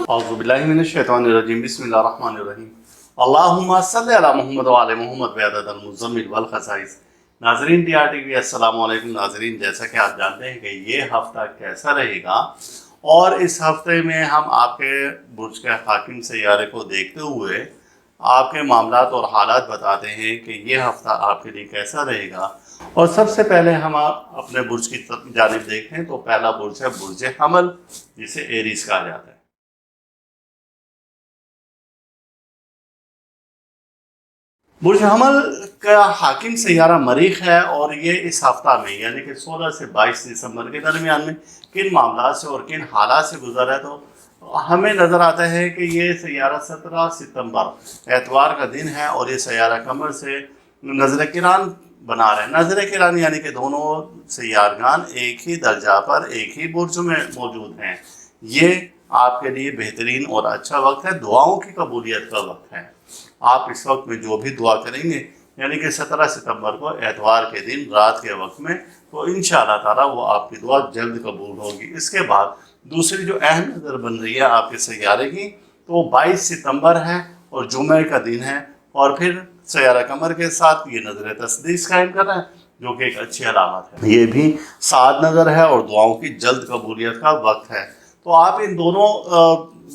औज़ुबिल्लाहिमिनश्शैतानिर्रजीम बिस्मिल्लाहिर्रहमानिर्रहीम अल्लाहुम्मा सल्लि अला मुहम्मद व आले मुहम्मद बिअददिल मुज़म्मिल वल खसाइस। नाज़रीन TRTV अस्सलाम वालेकुम। नाज़रीन, जैसा कि आप जानते हैं कि ये हफ़्ता कैसा रहेगा और इस हफ़्ते में हम आपके बुर्ज के हाकिम सैयारे को देखते हुए आपके मामलात और हालात बताते हैं कि ये हफ़्ता आपके लिए कैसा रहेगा। और सबसे पहले हम अपने बुर्ज की जानिब देखें तो पहला बुर्ज है बुर्ज हमल, जिसे एरीज कहा जाता है। बुर्ज हमल का हाकिम सैयारा मरीख है और ये इस हफ्ता में यानी कि 16 से 22 दिसंबर के दरमियान में किन मामलात से और किन हालात से गुजरा है, तो हमें नज़र आता है कि ये सैयारा 17 सितंबर एतवार का दिन है और ये सैयारा कमर से नज़र किरान बना रहे हैं। नज़र किरान यानी कि दोनों सैयारगान एक ही दर्जा पर एक ही बुर्ज में मौजूद हैं। ये आपके लिए बेहतरीन और अच्छा वक्त है, दुआओं की कबूलियत का वक्त है। आप इस वक्त में जो भी दुआ करेंगे यानी कि 17 सितंबर को एतवार के दिन रात के वक्त में, तो इंशाअल्लाह ताला वो आपकी दुआ जल्द कबूल होगी। इसके बाद दूसरी जो अहम नज़र बन रही है आपके सैयारे की, तो 22 सितंबर है और जुमे का दिन है और फिर सैयारा कमर के साथ ये नज़र तस्दीस कायम कर रहा है, जो कि एक अच्छी अलामत है। ये भी साद नज़र है और दुआओं की जल्द कबूलियत का वक्त है। तो आप इन दोनों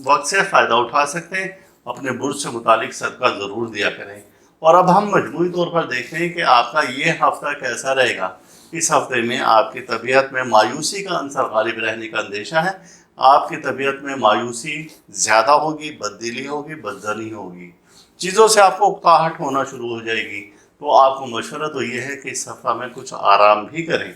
वक्त से फ़ायदा उठा सकते हैं। अपने बुर्ज से मुतालिक सदका ज़रूर दिया करें। और अब हम मजमूई तौर पर देखते हैं कि आपका ये हफ़्ता कैसा रहेगा। इस हफ़्ते में आपकी तबीयत में मायूसी का अंसर गालिब रहने का अंदेशा है। आपकी तबीयत में मायूसी ज़्यादा होगी, बददिली होगी, बदजनी होगी, चीज़ों से आपको उकताहट होना शुरू हो जाएगी। तो आपको मशवरा तो ये है कि इस हफ़्ता में कुछ आराम भी करें।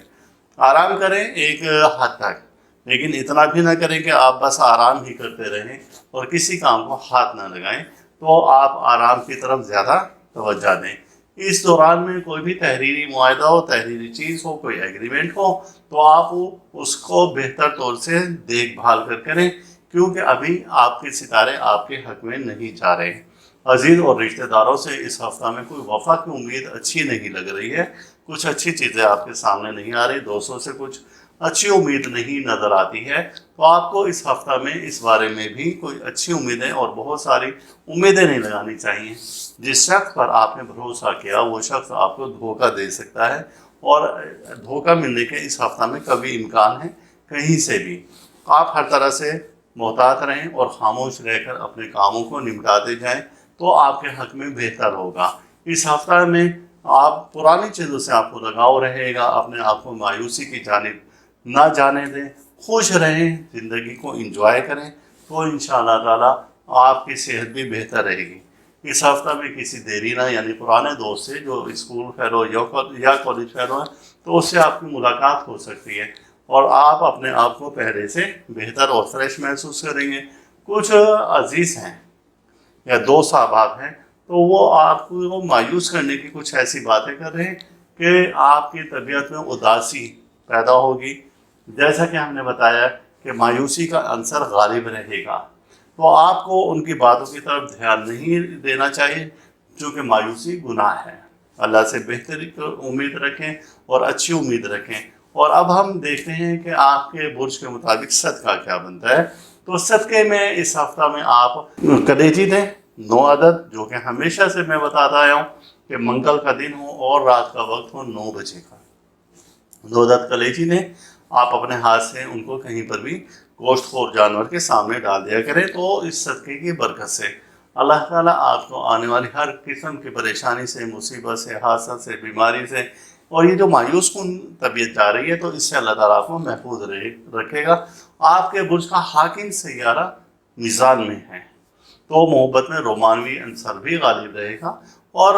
आराम करें एक हद तक, लेकिन इतना भी ना करें कि आप बस आराम ही करते रहें और किसी काम को हाथ ना लगाएं। तो आप आराम की तरफ ज़्यादा तवज्जो दें। इस दौरान में कोई भी तहरीरी मुआहदा हो, तहरीरी चीज़ हो, कोई एग्रीमेंट हो, तो आप उसको बेहतर तौर से देखभाल कर करें, क्योंकि अभी आपके सितारे आपके हक में नहीं जा रहे। अजीज़ और रिश्तेदारों से इस हफ्ता में कोई वफा की उम्मीद अच्छी नहीं लग रही है। कुछ अच्छी चीज़ें आपके सामने नहीं आ रही, दोस्तों से कुछ अच्छी उम्मीद नहीं नज़र आती है। तो आपको इस हफ्ता में इस बारे में भी कोई अच्छी उम्मीदें और बहुत सारी उम्मीदें नहीं लगानी चाहिए। जिस शख्स पर आपने भरोसा किया वो शख्स आपको धोखा दे सकता है और धोखा मिलने के इस हफ्ता में कभी इम्कान है कहीं से भी। आप हर तरह से मोहतात रहें और खामोश रहकर अपने कामों को निपटाते जाएं, तो आपके हक में बेहतर होगा। इस हफ्ता में आप पुरानी चीज़ों से आपको लगाव रहेगा। अपने आप को मायूसी की जानिब ना जाने दें, खुश रहें, ज़िंदगी को एंजॉय करें, तो इंशाअल्लाह ताला आपकी सेहत भी बेहतर रहेगी। इस हफ्ता में किसी देरीना यानी पुराने दोस्त से जो स्कूल फेलो या कॉलेज फेलो है, तो उससे आपकी मुलाकात हो सकती है और आप अपने आप को पहले से बेहतर और फ्रेश महसूस करेंगे। कुछ अजीज़ हैं या दोस्त अहबाब हैं, तो वो आपको मायूस करने की कुछ ऐसी बातें कर रहे हैं कि आपकी तबीयत में उदासी पैदा होगी। जैसा कि हमने बताया कि मायूसी का अंसर गालिब रहेगा, तो आपको उनकी बातों की तरफ ध्यान नहीं देना चाहिए, क्योंकि मायूसी गुनाह है। अल्लाह से बेहतरी की उम्मीद रखें और अच्छी उम्मीद रखें। और अब हम देखते हैं कि आपके बुर्ज के मुताबिक सदका क्या बनता है। तो सदक़े में इस हफ्ता में आप कलेजी दें 9 अदद, जो कि हमेशा से मैं बताता आया हूँ कि मंगल का दिन हो और रात का वक्त हो 9 बजे का। 2 अदद कलेजी ने आप अपने हाथ से उनको कहीं पर भी गोश्तखोर जानवर के सामने डाल दिया करें, तो इस सदक़े की बरकत से अल्लाह ताला आपको आने वाली हर किस्म की परेशानी से, मुसीबत से, हादसा से, बीमारी से और ये जो मायूस कुन तबीयत जा रही है, तो इससे अल्लाह ताला आपको महफूज रखेगा। आपके बुर्ज का हाकिम सैयारा मीज़ान में है, तो मोहब्बत में रोमानवी अंसर भी गालिब रहेगा और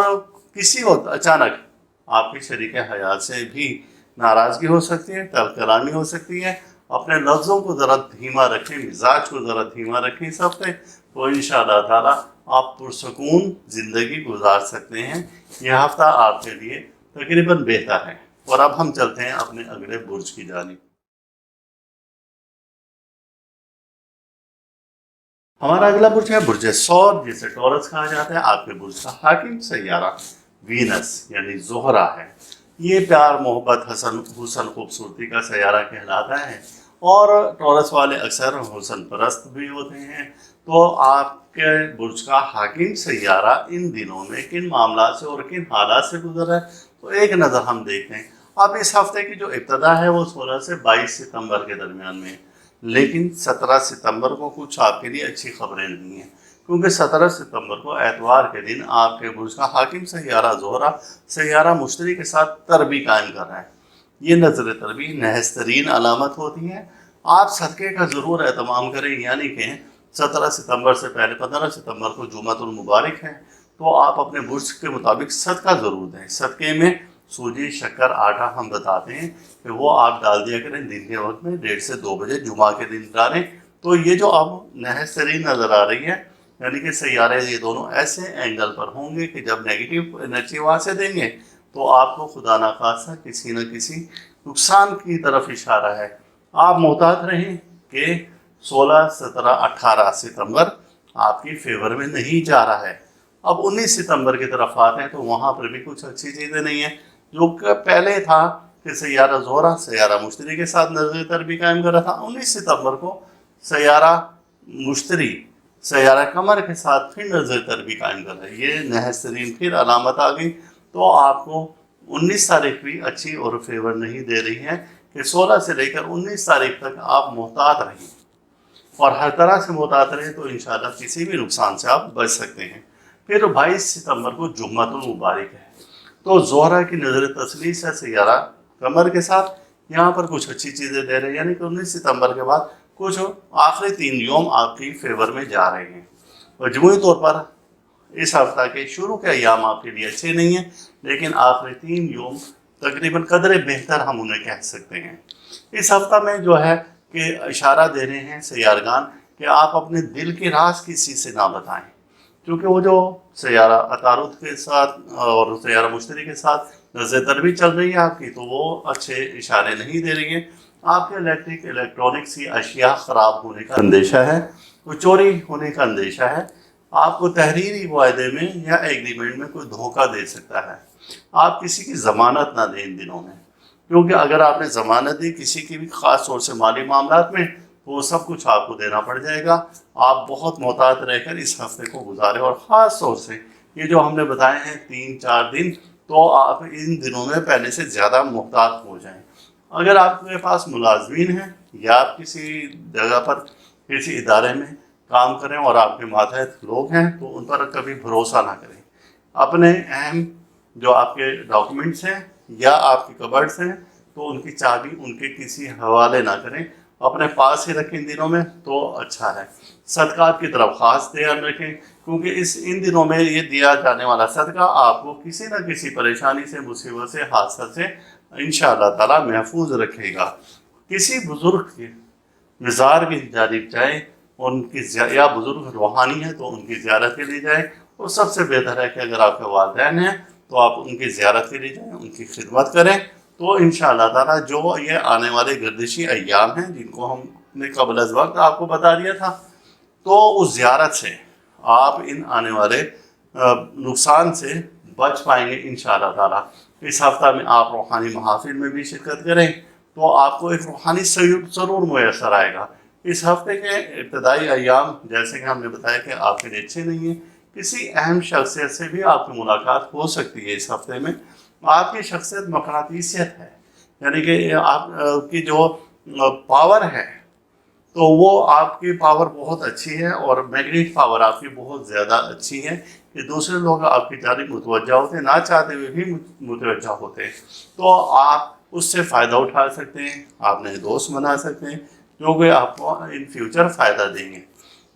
किसी वक्त अचानक आपके शरीक हयात से भी नाराज़गी हो सकती है, तलकलामी हो सकती है। अपने लफ्ज़ों को ज़रा धीमा रखें, मिजाज को ज़रा धीमा रखें इस हफ्ते, तो इंशाअल्लाह ताला आप पुरसकून ज़िंदगी गुजार सकते हैं। यह हफ्ता आपके लिए तकरीबन बेहतर है। और अब हम चलते हैं अपने अगले बुर्ज की जानिब। हमारा अगला बुर्ज है बुर्ज सौर, जिसे टॉरस कहा जाता है। आपके बुर्ज का हाकिम सैयारा वीनस यानी ज़ोहरा है। ये प्यार मोहब्बत हसन हुसन खूबसूरती का सैयारा कहलाता है। और टॉरस वाले अक्सर हुसन परस्त भी होते हैं। तो आपके बुर्ज का हाकिम सैयारा इन दिनों में किन मामला से और किन हालात से गुजर रहा है, तो एक नज़र हम देखते हैं। अब इस हफ्ते की जो इब्तदा है वो 16 से 22 सितंबर के दरमियान में, लेकिन 17 सितंबर को कुछ आपके लिए अच्छी खबरें नहीं हैं, क्योंकि 17 सितंबर को एतवार के दिन आपके बुर्ज का हाकिम सैयारा ज़ोहरा सैयारा मुश्तरी के साथ तरबी कायम कर रहा है। ये नजर तरबी नहस तरीन अलामत होती है। आप सदक़े का ज़रूर एहतमाम करें, यानी कि 17 सितंबर से पहले 15 सितंबर को जुमातुल मुबारक है, तो आप अपने बुर्ज के मुताबिक सदका ज़रूर दें। सदक़े में सूजी शक्कर आटा हम बताते हैं कि वो आप डाल दिया करें दिन के वक्त में 1:30 से 2 बजे जुमा के दिन डालें। तो ये जो अब नहस तरीन नज़र आ रही है, यानी कि सैयारे ये दोनों ऐसे एंगल पर होंगे कि जब नेगेटिव एनर्जी वहाँ से देंगे तो आपको खुदा ना खासा किसी न किसी नुकसान की तरफ इशारा है। आप मोहतात रहें कि 16, 17, 18 सितंबर आपकी फेवर में नहीं जा रहा है। अब 19 सितंबर की तरफ आते हैं तो वहाँ पर भी कुछ अच्छी चीज़ें नहीं हैं। जो कि पहले था कि सैयारा ज़ोहरा सैयारा मुश्तरी के साथ नज़र तरबी कायम कर रहा था, 19 सितंबर को सैयारा मुश्तरी सैयारा कमर के साथ फिर नज़र तरबी कायम कर रहा है। ये नहस तरीन फिर अलामत आ गई। तो आपको 19 तारीख भी अच्छी और फेवर नहीं दे रही है कि 16 से लेकर 19 तारीख तक आप मोहतात रहें और हर तरह से मोहतात रहें, तो इंशाल्लाह किसी भी नुकसान से आप बच सकते हैं। फिर 22 सितंबर को जुम्मतुल मुबारक है, तो ज़ोहरा की नज़र तसलीस है सैयारा कमर के साथ, यहाँ पर कुछ अच्छी चीज़ें दे रहे हैं, यानी कि 19 सितंबर के बाद कुछ आखिरी 3 योम आपकी फेवर में जा रहे हैं। मजमूई तौर पर इस हफ्ता के शुरू के अयाम आपके लिए अच्छे नहीं हैं, लेकिन आखिरी 3 योम तकरीबन कदरे बेहतर हम उन्हें कह सकते हैं। इस हफ्ता में जो है कि इशारा दे रहे हैं सैयारगान कि आप अपने दिल के राज किसी से ना बताएं, क्योंकि वो जो सैयारा अतारुद के साथ और सैयारा मुश्तरी के साथ नज़र तरबी चल रही है आपकी, तो वो अच्छे इशारे नहीं दे रही है। आपके इलेक्ट्रॉनिक्स की अशिया ख़राब होने का अंदेशा है, कोई चोरी होने का अंदेशा है। आपको तहरीरी वायदे में या एग्रीमेंट में कोई धोखा दे सकता है। आप किसी की ज़मानत ना दें इन दिनों में, क्योंकि अगर आपने ज़मानत दी किसी की भी ख़ास तौर से माली मामलात में, तो वो सब कुछ आपको देना पड़ जाएगा। आप बहुत मोहतात रहकर इस हफ्ते को गुजारें, और ख़ास तौर से ये जो हमने बताए हैं 3-4 दिन, तो आप इन दिनों में पहले से ज़्यादा मोहतात हो जाएं। अगर आपके पास मुलाजमीन हैं या आप किसी जगह पर किसी इदारे में काम करें और आपके मातहत लोग हैं, तो उन पर कभी भरोसा ना करें। अपने अहम जो आपके डॉक्यूमेंट्स हैं या आपकी कबर्ड्स हैं, तो उनकी चाबी उनके किसी हवाले ना करें, अपने पास ही रखें इन दिनों में, तो अच्छा है। सदक़ात की तरफ ख़ास ध्यान रखें, क्योंकि इन दिनों में ये दिया जाने वाला सदका आपको किसी न किसी परेशानी से, मुसीबत से, हादसा से इंशाअल्लाह ताला महफूज रखेगा। किसी बुज़ुर्ग के मज़ार की जानिब जाएँ, उनकी या बुज़ुर्ग रूहानी है तो उनकी ज़ियारत के लिए जाएँ। और सबसे बेहतर है कि अगर आपके वालिदैन हैं तो आप उनकी ज़ियारत के लिए जाएँ, उनकी खिदमत करें। तो इंशाअल्लाह ताला जो ये आने वाले गर्दिशी अय्याम हैं, जिनको हमने क़ब्ल अज़ वक्त आपको बता दिया था, तो उस ज़ियारत से आप इन आने वाले नुकसान से बच पाएंगे इंशाअल्लाह ताला। इस हफ्ता में आप रूहानी महाफिल में भी शिरकत करें, तो आपको एक रूहानी सहयोग ज़रूर मुयस्सर आएगा। इस हफ्ते के इब्तदाई अय्याम जैसे कि हमने बताया कि आपके लिए अच्छे नहीं हैं। किसी अहम शख्सियत से भी आपकी मुलाकात हो सकती है इस हफ्ते में। आपकी शख्सियत मकनातीसियत है, यानी कि आपकी जो पावर है, तो वो आपकी पावर बहुत अच्छी है और मैग्नेटिक पावर आपकी बहुत ज़्यादा अच्छी है कि दूसरे लोग आपकी जानिब मुतवज्जा होते हैं, ना चाहते हुए भी मुतवज्जा होते हैं। तो आप उससे फ़ायदा उठा सकते हैं, आप नए दोस्त बना सकते हैं, जो कि आपको इन फ्यूचर फ़ायदा देंगे।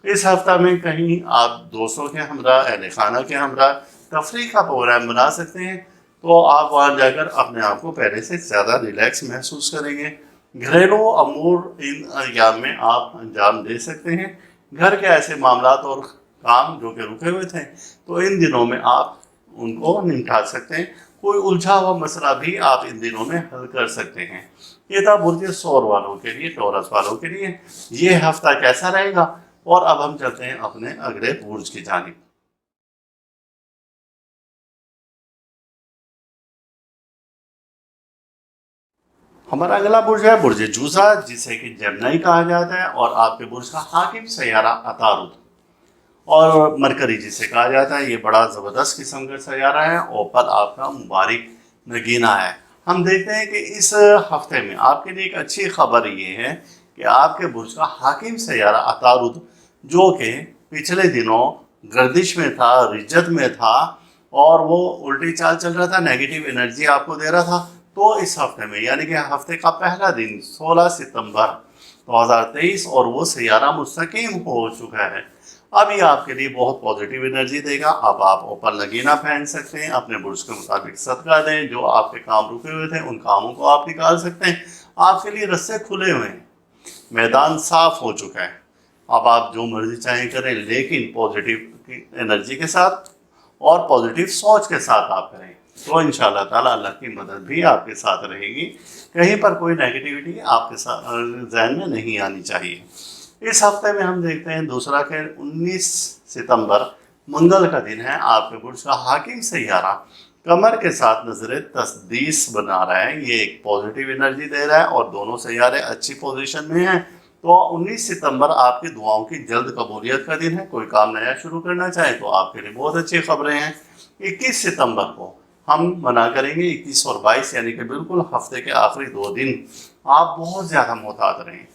इस हफ्ता में कहीं आप दोस्तों के हमरा, अहले खाना के हमरा तफरीह का प्रोग्राम बना सकते हैं, तो आप वहाँ जाकर अपने आप को पहले से ज़्यादा रिलैक्स महसूस करेंगे। घरेलू अमूर इन अय्याम में आप अंजाम दे सकते हैं। घर के ऐसे मामलात और काम जो कि रुके हुए थे, तो इन दिनों में आप उनको निपटा सकते हैं। कोई उलझा हुआ मसला भी आप इन दिनों में हल कर सकते हैं। ये था बुर्ज सौर वालों के लिए, टॉरस वालों के लिए ये हफ्ता कैसा रहेगा। और अब हम चलते हैं अपने अगले बुर्ज की जानिब। हमारा अगला बुर्ज है बुर्ज जूजा, जिसे कि जेमिनी कहा जाता है, और आपके बुर्ज का हाकिम सैयारा अतारुद और मरकरी जिसे कहा जाता है। ये बड़ा ज़बरदस्त किस्म का सैयारा है और पर आपका मुबारक नगीना है। हम देखते हैं कि इस हफ्ते में आपके लिए एक अच्छी खबर ये है कि आपके बुर्ज का हाकिम सैयारा अतारुद, जो कि पिछले दिनों गर्दिश में था, रिज्जत में था और वो उल्टी चाल चल रहा था, नेगेटिव एनर्जी आपको दे रहा था, तो इस हफ्ते में यानी कि हफ्ते का पहला दिन 16 सितंबर 2023 और वो सैयारा मुस्तकीम हो चुका है। अब ये आपके लिए बहुत पॉजिटिव एनर्जी देगा। अब आप ऊपर नगीना पहन सकते हैं, अपने बुर्ज के मुताबिक सदका दें, जो आपके काम रुके हुए थे उन कामों को आप निकाल सकते हैं। आपके लिए रास्ते खुले हुए हैं, मैदान साफ हो चुका है। अब आप जो मर्जी चाहें करें, लेकिन पॉजिटिव एनर्जी के साथ और पॉजिटिव सोच के साथ आप करें, तो इंशाअल्लाह ताला अल्लाह की मदद भी आपके साथ रहेगी। कहीं पर कोई नेगेटिविटी आपके साथ जहन में नहीं आनी चाहिए। इस हफ्ते में हम देखते हैं दूसरा के 19 सितंबर मंगल का दिन है। आपके बुर्ज का हाकिम सैयारा कमर के साथ नजर तस्दीस बना रहा है, ये एक पॉजिटिव एनर्जी दे रहा है और दोनों सैयारे अच्छी पोजीशन में हैं। तो 19 सितंबर आपकी दुआओं की जल्द कबूलियत का दिन है। कोई काम नया शुरू करना चाहे तो आपके लिए बहुत अच्छी खबरें हैं। 21 सितंबर को हम मना करेंगे, 21 और 22 यानी कि बिल्कुल हफ्ते के आखिरी 2 दिन आप बहुत ज़्यादा मोहतात रहें।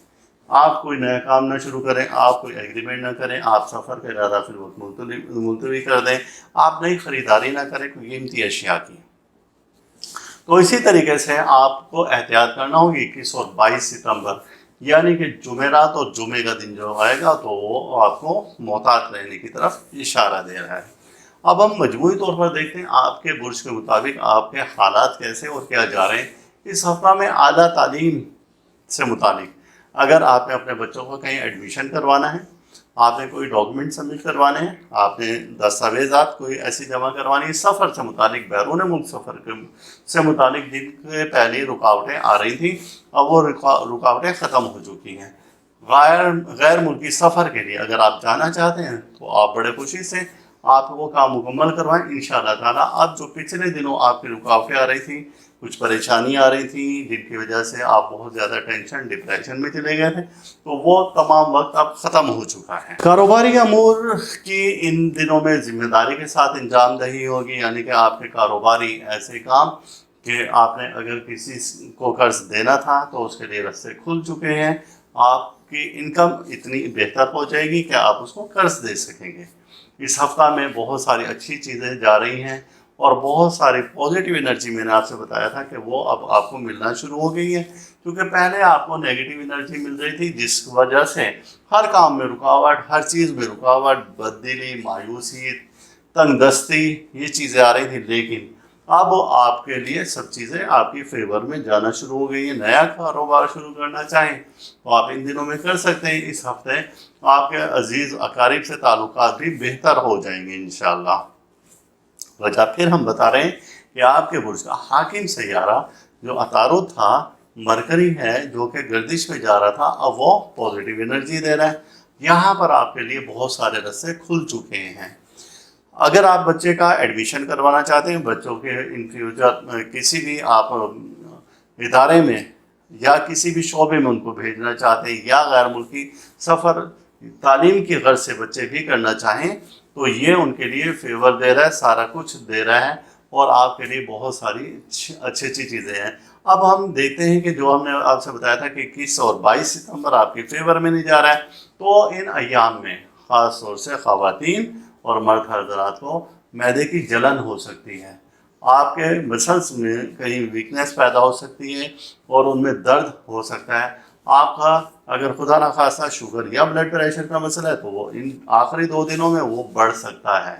आप कोई नया काम ना शुरू करें, आप कोई एग्रीमेंट ना करें, आप सफ़र का इरादा फिर मुलतवी कर दें, आप नई ख़रीदारी ना करें कोई कीमती अशिया की। तो इसी तरीके से आपको एहतियात करना होगी। 21 और 22 सितंबर यानी कि जुमेरात और जुमे का दिन जो आएगा तो वो आपको मोहतात रहने की तरफ इशारा दे रहा है। अब हम मजमूई तौर पर देखते हैं आपके बुर्ज के मुताबिक आपके हालात कैसे और क्या जा रहे हैं इस हफ्ता में। आला तालीम से मुतालिक अगर आपने अपने बच्चों को कहीं एडमिशन करवाना है, आपने कोई डॉक्यूमेंट सबमिट करवाने हैं, आपने दस्तावेज़ात कोई ऐसी जमा करवानी है, सफ़र से मुतालिक बैरून मुल्क सफ़र से मुतालिक जिनके पहले रुकावटें आ रही थी, अब वो रुकावटें ख़त्म हो चुकी हैं। गैर मुल्की सफ़र के लिए अगर आप जाना चाहते हैं तो आप बड़े खुशी से आप वो काम मुकम्मल करवाएं इंशाअल्लाह ताला। अब जो पिछले दिनों आपकी रुकावटें आ रही थी, कुछ परेशानी आ रही थी जिनकी वजह से आप बहुत ज़्यादा टेंशन डिप्रेशन में चले गए थे, तो वो तमाम वक्त अब ख़त्म हो चुका है। कारोबारी अमूर की इन दिनों में जिम्मेदारी के साथ अंजाम दही होगी, यानी कि आपके कारोबारी ऐसे काम कि आपने अगर किसी को कर्ज देना था तो उसके लिए रास्ते खुल चुके हैं। आपकी इनकम इतनी बेहतर हो जाएगी कि आप उसको कर्ज दे सकेंगे। इस हफ्ता में बहुत सारी अच्छी चीज़ें जा रही हैं और बहुत सारी पॉजिटिव एनर्जी मैंने आपसे बताया था कि वो अब आपको मिलना शुरू हो गई है, क्योंकि पहले आपको नेगेटिव एनर्जी मिल रही थी जिस वजह से हर काम में रुकावट, हर चीज़ में रुकावट, बददिली, मायूसी, तंगदस्ती, ये चीज़ें आ रही थी। लेकिन अब आपके लिए सब चीज़ें आपकी फेवर में जाना शुरू हो गई है। नया कारोबार शुरू करना चाहें तो आप इन दिनों में कर सकते हैं। इस हफ्ते आपके अजीज़ अकारिब से ताल्लुकात भी बेहतर हो जाएंगे इंशाअल्लाह। वजह फिर हम बता रहे हैं कि आपके बुर्ज का हाकिम सैयारा जो अतारुद था, मरकरी है जो कि गर्दिश में जा रहा था, अब वो पॉजिटिव एनर्जी दे रहा है। यहाँ पर आपके लिए बहुत सारे रास्ते खुल चुके हैं। अगर आप बच्चे का एडमिशन करवाना चाहते हैं, बच्चों के इन फ्यूचर किसी भी आप इदारे में या किसी भी शोबे में उनको भेजना चाहते हैं, या गैर मुल्की सफ़र तालीम की गर्ज से बच्चे भी करना चाहें, तो ये उनके लिए फेवर दे रहा है, सारा कुछ दे रहा है और आपके लिए बहुत सारी अच्छी अच्छी चीज़ें हैं। अब हम देखते हैं कि जो हमने आपसे बताया था कि 21 और 22 सितंबर आपके फेवर में नहीं जा रहा है, तो इन अयाम में ख़ास तौर से ख़वातीन और मर्द हज़रात को मैदे की जलन हो सकती है, आपके मसल्स में कहीं वीकनेस पैदा हो सकती है और उनमें दर्द हो सकता है। आपका अगर खुदा न खास्ता शुगर या ब्लड प्रेशर का मसला है तो वो इन आखिरी 2 दिनों में वो बढ़ सकता है।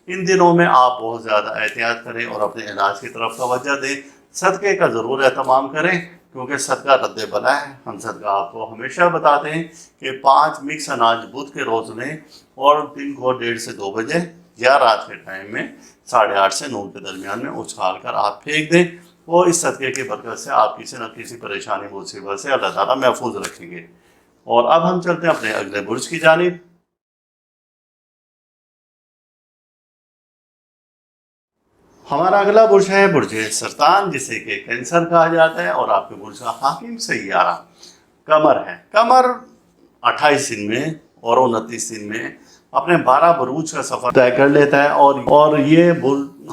इन दिनों में आप बहुत ज़्यादा एहतियात करें और अपने इलाज की तरफ तवज्जो दें। सदक़े का ज़रूर एहतमाम करें, क्योंकि सदका रद्द बला है। हम सदका आपको हमेशा बताते हैं कि 5 मिक्स अनाज बुध के रोज़ लें और दिन को 1:30 से 2 बजे या रात के टाइम में 8:30 से 9 के दरमियान में उछाल कर आप फेंक दें। वो इस सदक़े की बरकत से आप किसी न किसी परेशानी मुसीबत से अल्लाह ताला महफूज रखेंगे। और अब हम चलते हैं अपने अगले बुर्ज की जानिब। हमारा अगला बुर्ज है बुर्ज सरतान, जिसे कि कैंसर कहा जाता है, और आपके बुर्ज का हाकिम सैयारा कमर है। कमर 28 दिन में और 29 दिन में अपने 12 बुरूज का सफर तय कर लेता है, और ये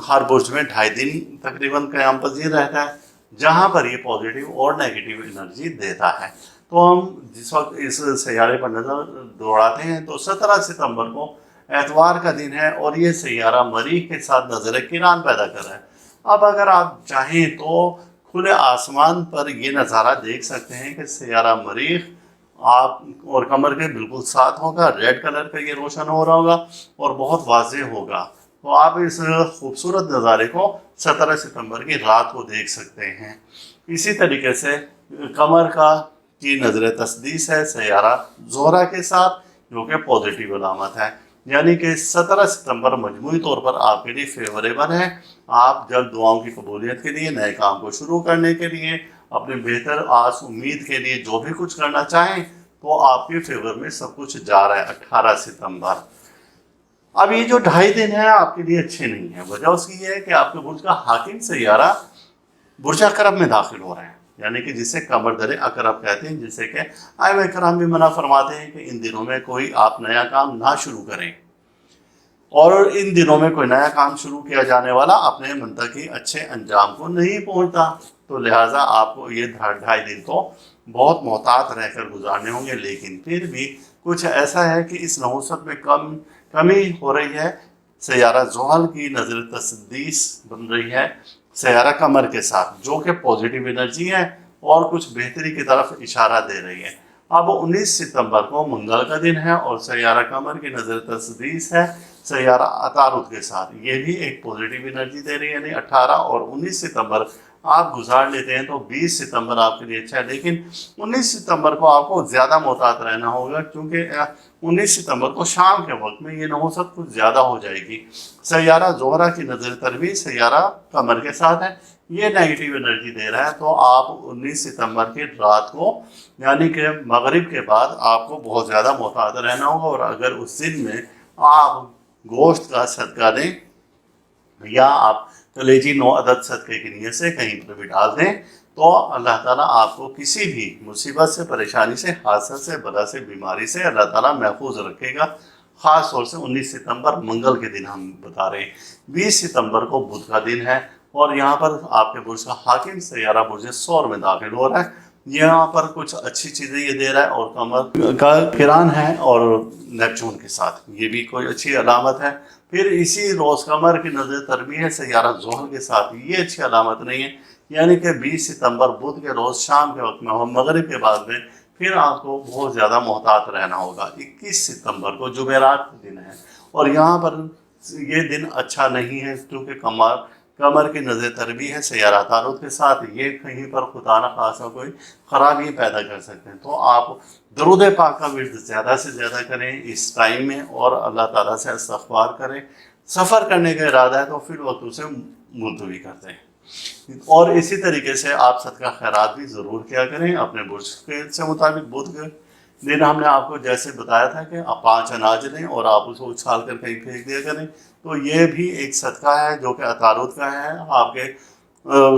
हर बुर्ज में 2.5 दिन तकरीबन क़याम पज़ीर रहता है, जहाँ पर ये पॉजिटिव और नेगेटिव एनर्जी देता है। तो हम जिस वक्त इस सैयारे पर नज़र दौड़ाते हैं तो 17 सितंबर को एतवार का दिन है, और ये सैयारा मरीख के साथ नज़र किरान पैदा कर रहा है। अब अगर आप चाहें तो खुले आसमान पर ये नज़ारा देख सकते हैं कि सैयारा मरीख आप और कमर के बिल्कुल साथ होगा, रेड कलर का ये रोशन हो रहा होगा और बहुत वाज़ेह होगा। तो आप इस खूबसूरत नज़ारे को 17 सितंबर की रात को देख सकते हैं। इसी तरीके से कमर की नज़र तस्दीस है सैयारा ज़ोहरा के साथ, जो कि पॉजिटिव अलामत है, यानी कि 17 सितंबर मजमूई तौर पर आपके लिए फेवरेबल है। आप जब दुआओं की कबूलियत के लिए, नए काम को शुरू करने के लिए, अपने बेहतर आस उम्मीद के लिए जो भी कुछ करना चाहें तो आपके फेवर में सब कुछ जा रहा है 18 सितंबर। अब ये जो 2.5 दिन है आपके लिए अच्छे नहीं है। वजह उसकी ये है कि आपके बुर्ज का हाकिम सैयारा बुर्ज अकरब में दाखिल हो रहे हैं, यानी कि जिसे कमर दरे अकरब कहते हैं, जिसे कि आइम कराम भी मना फरमाते हैं कि इन दिनों में कोई आप नया काम ना शुरू करें, और इन दिनों में कोई नया काम शुरू किया जाने वाला अपने मुंतकी अच्छे अंजाम को नहीं पहुंचता। तो लिहाजा आपको ये 2.5 दिन तो बहुत मोहतात रहकर गुजारने होंगे। लेकिन फिर भी कुछ ऐसा है कि इस नहुसत में कमी हो रही है। सैयारा ज़ोहल की नज़र तस्दीस बन रही है सैयारा कमर के साथ, जो कि पॉजिटिव एनर्जी है और कुछ बेहतरी की तरफ इशारा दे रही है। अब 19 सितंबर को मंगल का दिन है और सैयारा कमर की नज़र तस्दीस है सैयारा अतारुद के साथ, ये भी एक पॉजिटिव एनर्जी दे रही है। यानी 18 और 19 सितंबर आप गुजार लेते हैं तो 20 सितंबर आपके लिए अच्छा है। लेकिन 19 सितंबर को आपको ज़्यादा मोहतात रहना होगा, क्योंकि 19 सितंबर को शाम के वक्त में ये नहुसत कुछ ज़्यादा हो जाएगी। सैयारा ज़ोहरा की नज़र तरबी सैयारा कमर के साथ है, ये नेगेटिव एनर्जी दे रहा है। तो आप 19 सितंबर की रात को, यानी कि मगरिब के बाद, आपको बहुत ज़्यादा मोहतात रहना होगा। और अगर उस दिन में आप गोश्त का सदका दें या आप कलेजी 9 अदद सदक़े की नीयत से कहीं पर भी डाल दें, तो अल्लाह ताला आपको किसी भी मुसीबत से, परेशानी से, हादसा से, बला से, बीमारी से अल्लाह ताला महफूज रखेगा। ख़ास तौर से 19 सितंबर मंगल के दिन हम बता रहे हैं। 20 सितंबर को बुध का दिन है और यहाँ पर आपके बुर्ज का हाकिम सैयारा बुर्ज सौर में दाखिल हो रहा है। यहाँ पर कुछ अच्छी चीज़ें ये दे रहा है, और कमर का किरान है और नेपचून के साथ, ये भी कोई अच्छी अलामत है। फिर इसी रोज़ कमर की नज़र तरबी है सैयारा ज़ोहल के साथ, ये अच्छी अलामत नहीं है। यानी कि 20 सितंबर बुध के रोज़ शाम के वक्त में और मगरिब के बाद में फिर आपको बहुत ज़्यादा मोहतात रहना होगा। 21 सितंबर को जुमेरात का दिन है और यहाँ पर ये दिन अच्छा नहीं है, क्योंकि कमर की नज़र तरबी है सैयारा तारुद के साथ, ये कहीं पर खुदा न खासा कोई ख़राबी पैदा कर सकते हैं। तो आप दरूद पाक का विर्द ज़्यादा से ज़्यादा करें इस टाइम में, और अल्लाह ताला से इस्तग़फ़ार करें। सफ़र करने का इरादा है तो फिर वक्त उसे मुलतवी करते हैं। और इसी तरीके से आप सदका खैरात भी ज़रूर किया करें अपने बुर्ज के से मुताबिक। बुध के दिन हमने आपको जैसे बताया था कि आप 5 अनाज लें और आप उसको उछाल कर कहीं फेंक दिया करें, तो ये भी एक सदका है जो कि अतारुद का है। आपके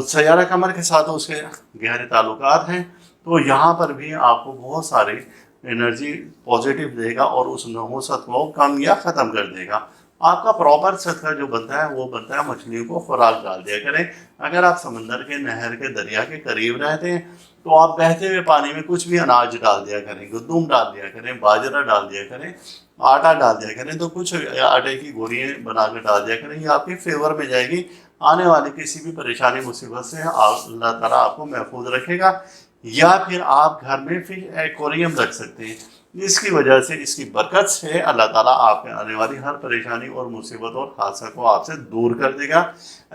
सैयारा कमर के साथ उसके गहरे ताल्लुकात हैं, तो यहाँ पर भी आपको बहुत सारी एनर्जी पॉजिटिव देगा और उस नहुसत को कम या ख़त्म कर देगा। आपका प्रॉपर सदका जो बनता है वो बनता है मछलियों को खुराक डाल दिया करें। अगर आप समंदर के, नहर के, दरिया के करीब रहते हैं तो आप बहते हुए पानी में कुछ भी अनाज डाल दिया करें, गंदम डाल दिया करें, बाजरा डाल दिया करें, आटा डाल दिया करें, तो कुछ आटे की गोलियाँ बना कर डाल दिया करें, ये आपके फेवर में जाएगी। आने वाली किसी भी परेशानी मुसीबत से अल्लाह ताला आपको महफूज रखेगा। या फिर आप घर में फिश एक्वेरियम रख सकते हैं, इसकी वजह से, इसकी बरकत से अल्लाह ताला आपके आने वाली हर परेशानी और मुसीबत और हादसा को आपसे दूर कर देगा।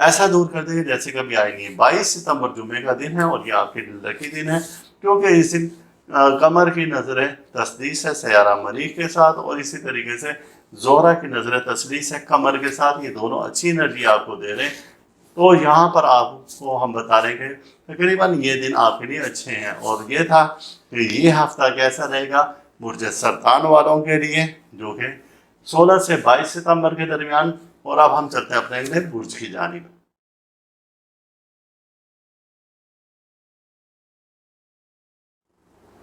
ऐसा दूर कर देगा जैसे कभी आई नहीं है। 22 सितंबर जुमे का दिन है और ये आपके लकी दिन है, क्योंकि इस दिन कमर की नज़र तस्दीस है सैयारा मरीख के साथ, और इसी तरीके से ज़ोहरा की नज़र तस्दीस है कमर के साथ। ये दोनों अच्छी एनर्जी आपको दे रहे हैं। तो यहाँ पर आपको हम बता रहे हैं कि तकरीबन ये दिन आपके लिए अच्छे हैं। और ये था कि ये हफ्ता कैसा रहेगा बुर्ज सरतान वालों के लिए, जो कि 16 से 22 सितंबर के दरमियान। और अब हम चलते हैं अपने अगले बुर्ज की जानिब।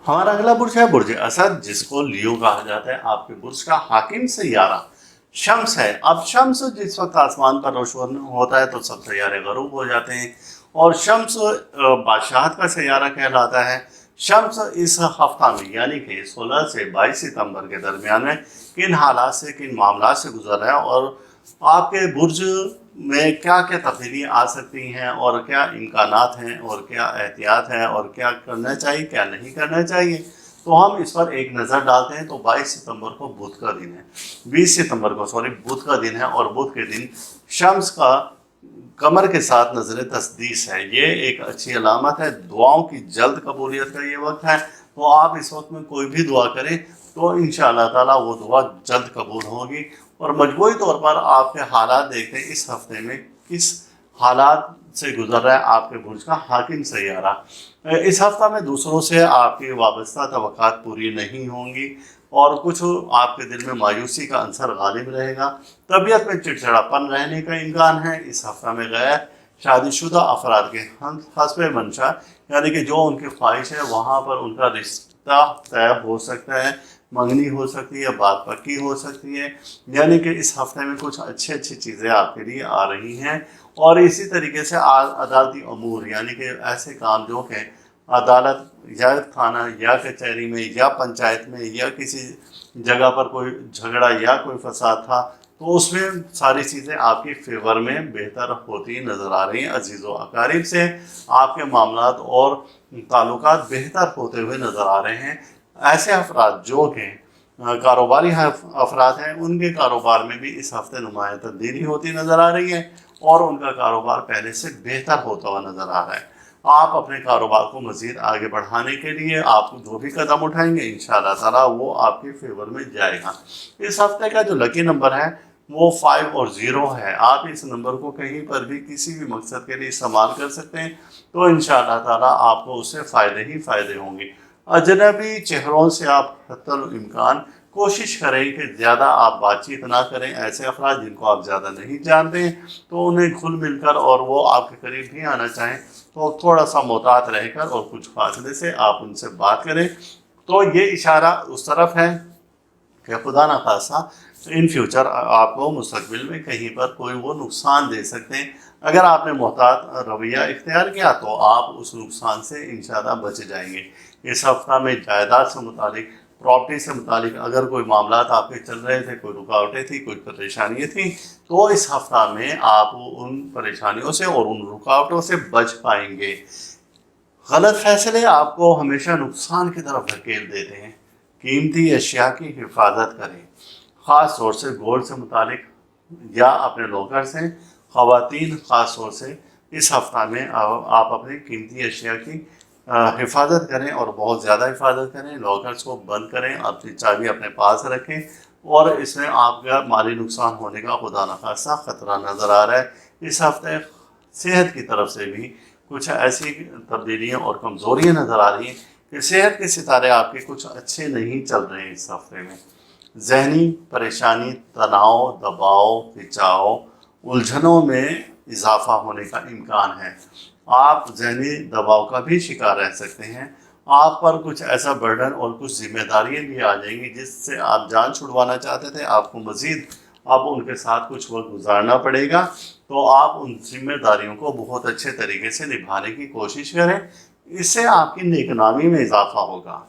हमारा अगला बुर्ज है बुर्ज असद, जिसको लियो कहा जाता है। आपके बुर्ज का हाकिम सैयारा शम्स है। अब शम्स जिस वक्त आसमान पर रोशन होता है तो सब सैयारे गरूब हो जाते हैं, और शम्स बादशाहत का सैयारा कहलाता है। शम्स इस हफ्ता में यानी कि 16 से 22 सितंबर के दरमियान में किन हालात से, किन मामला से गुजर रहा है, और आपके बुर्ज में क्या क्या तब्दीली आ सकती हैं, और क्या इम्कानात हैं, और क्या एहतियात है, और क्या करना चाहिए, क्या नहीं करना चाहिए, तो हम इस पर एक नज़र डालते हैं। तो 22 सितंबर को बुध का दिन है, 20 सितंबर को सॉरी बुध का दिन है, और बुध के दिन शम्स का कमर के साथ नजर तस्दीस है। ये एक अच्छी अलामत है, दुआओं की जल्द कबूलियत का ये वक्त है। तो आप इस वक्त में कोई भी दुआ करें तो इंशाअल्लाह ताला वो दुआ जल्द कबूल होगी। और मजबूरी तौर पर आपके हालात देखते हैं इस हफ्ते में किस हालात से गुजर रहा है आपके बुर्ज का हाकिम सैयारा। इस हफ्ता में दूसरों से आपकी वाबस्ता तवक्कात पूरी नहीं होंगी, और कुछ आपके दिल में मायूसी का अंसर गालिब रहेगा। तबीयत में चिड़चिड़ापन रहने का इम्कान है। इस हफ्ता में गैर शादीशुदा अफराद के हस्ब मंशा यानी कि जो उनकी ख्वाहिश है वहाँ पर उनका रिश्ता तय हो सकता है, मंगनी हो सकती है, बात पक्की हो सकती है। यानी कि इस हफ्ते में कुछ अच्छी अच्छी चीज़ें आपके लिए आ रही हैं। और इसी तरीके से अदालती अमूर यानी कि ऐसे काम जो कि अदालत या थाना या कचहरी में या पंचायत में या किसी जगह पर कोई झगड़ा या कोई फसाद था, तो उसमें सारी चीज़ें आपके फेवर में बेहतर होती नज़र आ रही हैं। अजीज़ो अकारीब से आपके मामलात और ताल्लुकात बेहतर होते हुए नज़र आ रहे हैं। ऐसे अफराद जो कि कारोबारी अफराद हैं, उनके कारोबार में भी इस हफ्ते नुमाया तब्दीली होती नज़र आ रही है, और उनका कारोबार पहले से बेहतर होता हुआ नज़र आ रहा है। आप अपने कारोबार को मज़ीद आगे बढ़ाने के लिए आप जो भी कदम उठाएंगे इंशाअल्लाह ताला वो आपके फेवर में जाएगा। इस हफ्ते का जो लकी नंबर है वो 5 और 0 है। आप इस नंबर को कहीं पर भी किसी भी मकसद के लिए इस्तेमाल कर सकते हैं, तो इंशाअल्लाह ताला आपको उससे फ़ायदे ही फ़ायदे होंगे। अजनबी चेहरों से आप हत्तल इम्कान कोशिश करें कि ज़्यादा आप बातचीत ना करें। ऐसे अफराद जिनको आप ज़्यादा नहीं जानते हैं तो उन्हें खुल मिलकर और वो आपके करीब भी आना चाहें तो थोड़ा सा मोहतात रहकर और कुछ फासले से आप उनसे बात करें। तो ये इशारा उस तरफ है कि खुदा न खासा इन फ्यूचर आपको मुस्तकबिल में कहीं पर कोई वो नुकसान दे सकते हैं। अगर आपने मोहतात रवैया इख्तियार किया तो आप उस नुकसान से इंशाअल्लाह बच जाएंगे। इस हफ्ता में जायदाद से मुतालिक, प्रॉपर्टी से मुतालिक अगर कोई मामला आपके चल रहे थे, कोई रुकावटें थी, कोई परेशानियाँ थी, तो इस हफ्ता में आप उन परेशानियों से और उन रुकावटों से बच पाएंगे। गलत फैसले आपको हमेशा नुकसान की तरफ धकेल देते हैं। कीमती अशिया की हिफाजत करें, ख़ास तौर से गोल्ड से मुतालिक या अपने लॉकर से। ख़वातीन ख़ास तौर से इस हफ्ता में आप अपनी कीमती अशिया की हिफाजत करें, और बहुत ज़्यादा हिफाजत करें। लॉकर्स को बंद करें, अपनी चाबी अपने पास रखें, और इसमें आपका माली नुकसान होने का खुदा न खासा ख़तरा नज़र आ रहा है। इस हफ्ते सेहत की तरफ से भी कुछ ऐसी तब्दीलियाँ और कमज़ोरियाँ नज़र आ रही हैं कि सेहत के सितारे आपके कुछ अच्छे नहीं चल रहे हैं। इस हफ्ते में जहनी परेशानी, तनाव, दबाव, खिंचाव, उलझनों में इजाफा होने का इम्कान है। आप जहनी दबाव का भी शिकार रह सकते हैं। आप पर कुछ ऐसा बर्डन और कुछ जिम्मेदारियां भी आ जाएंगी जिससे आप जान छुड़वाना चाहते थे, आपको मज़ीद अब उनके साथ कुछ वक्त गुजारना पड़ेगा। तो आप उन जिम्मेदारियों को बहुत अच्छे तरीके से निभाने की कोशिश करें। इससे आपकी नेकनामी में इजाफा होगा।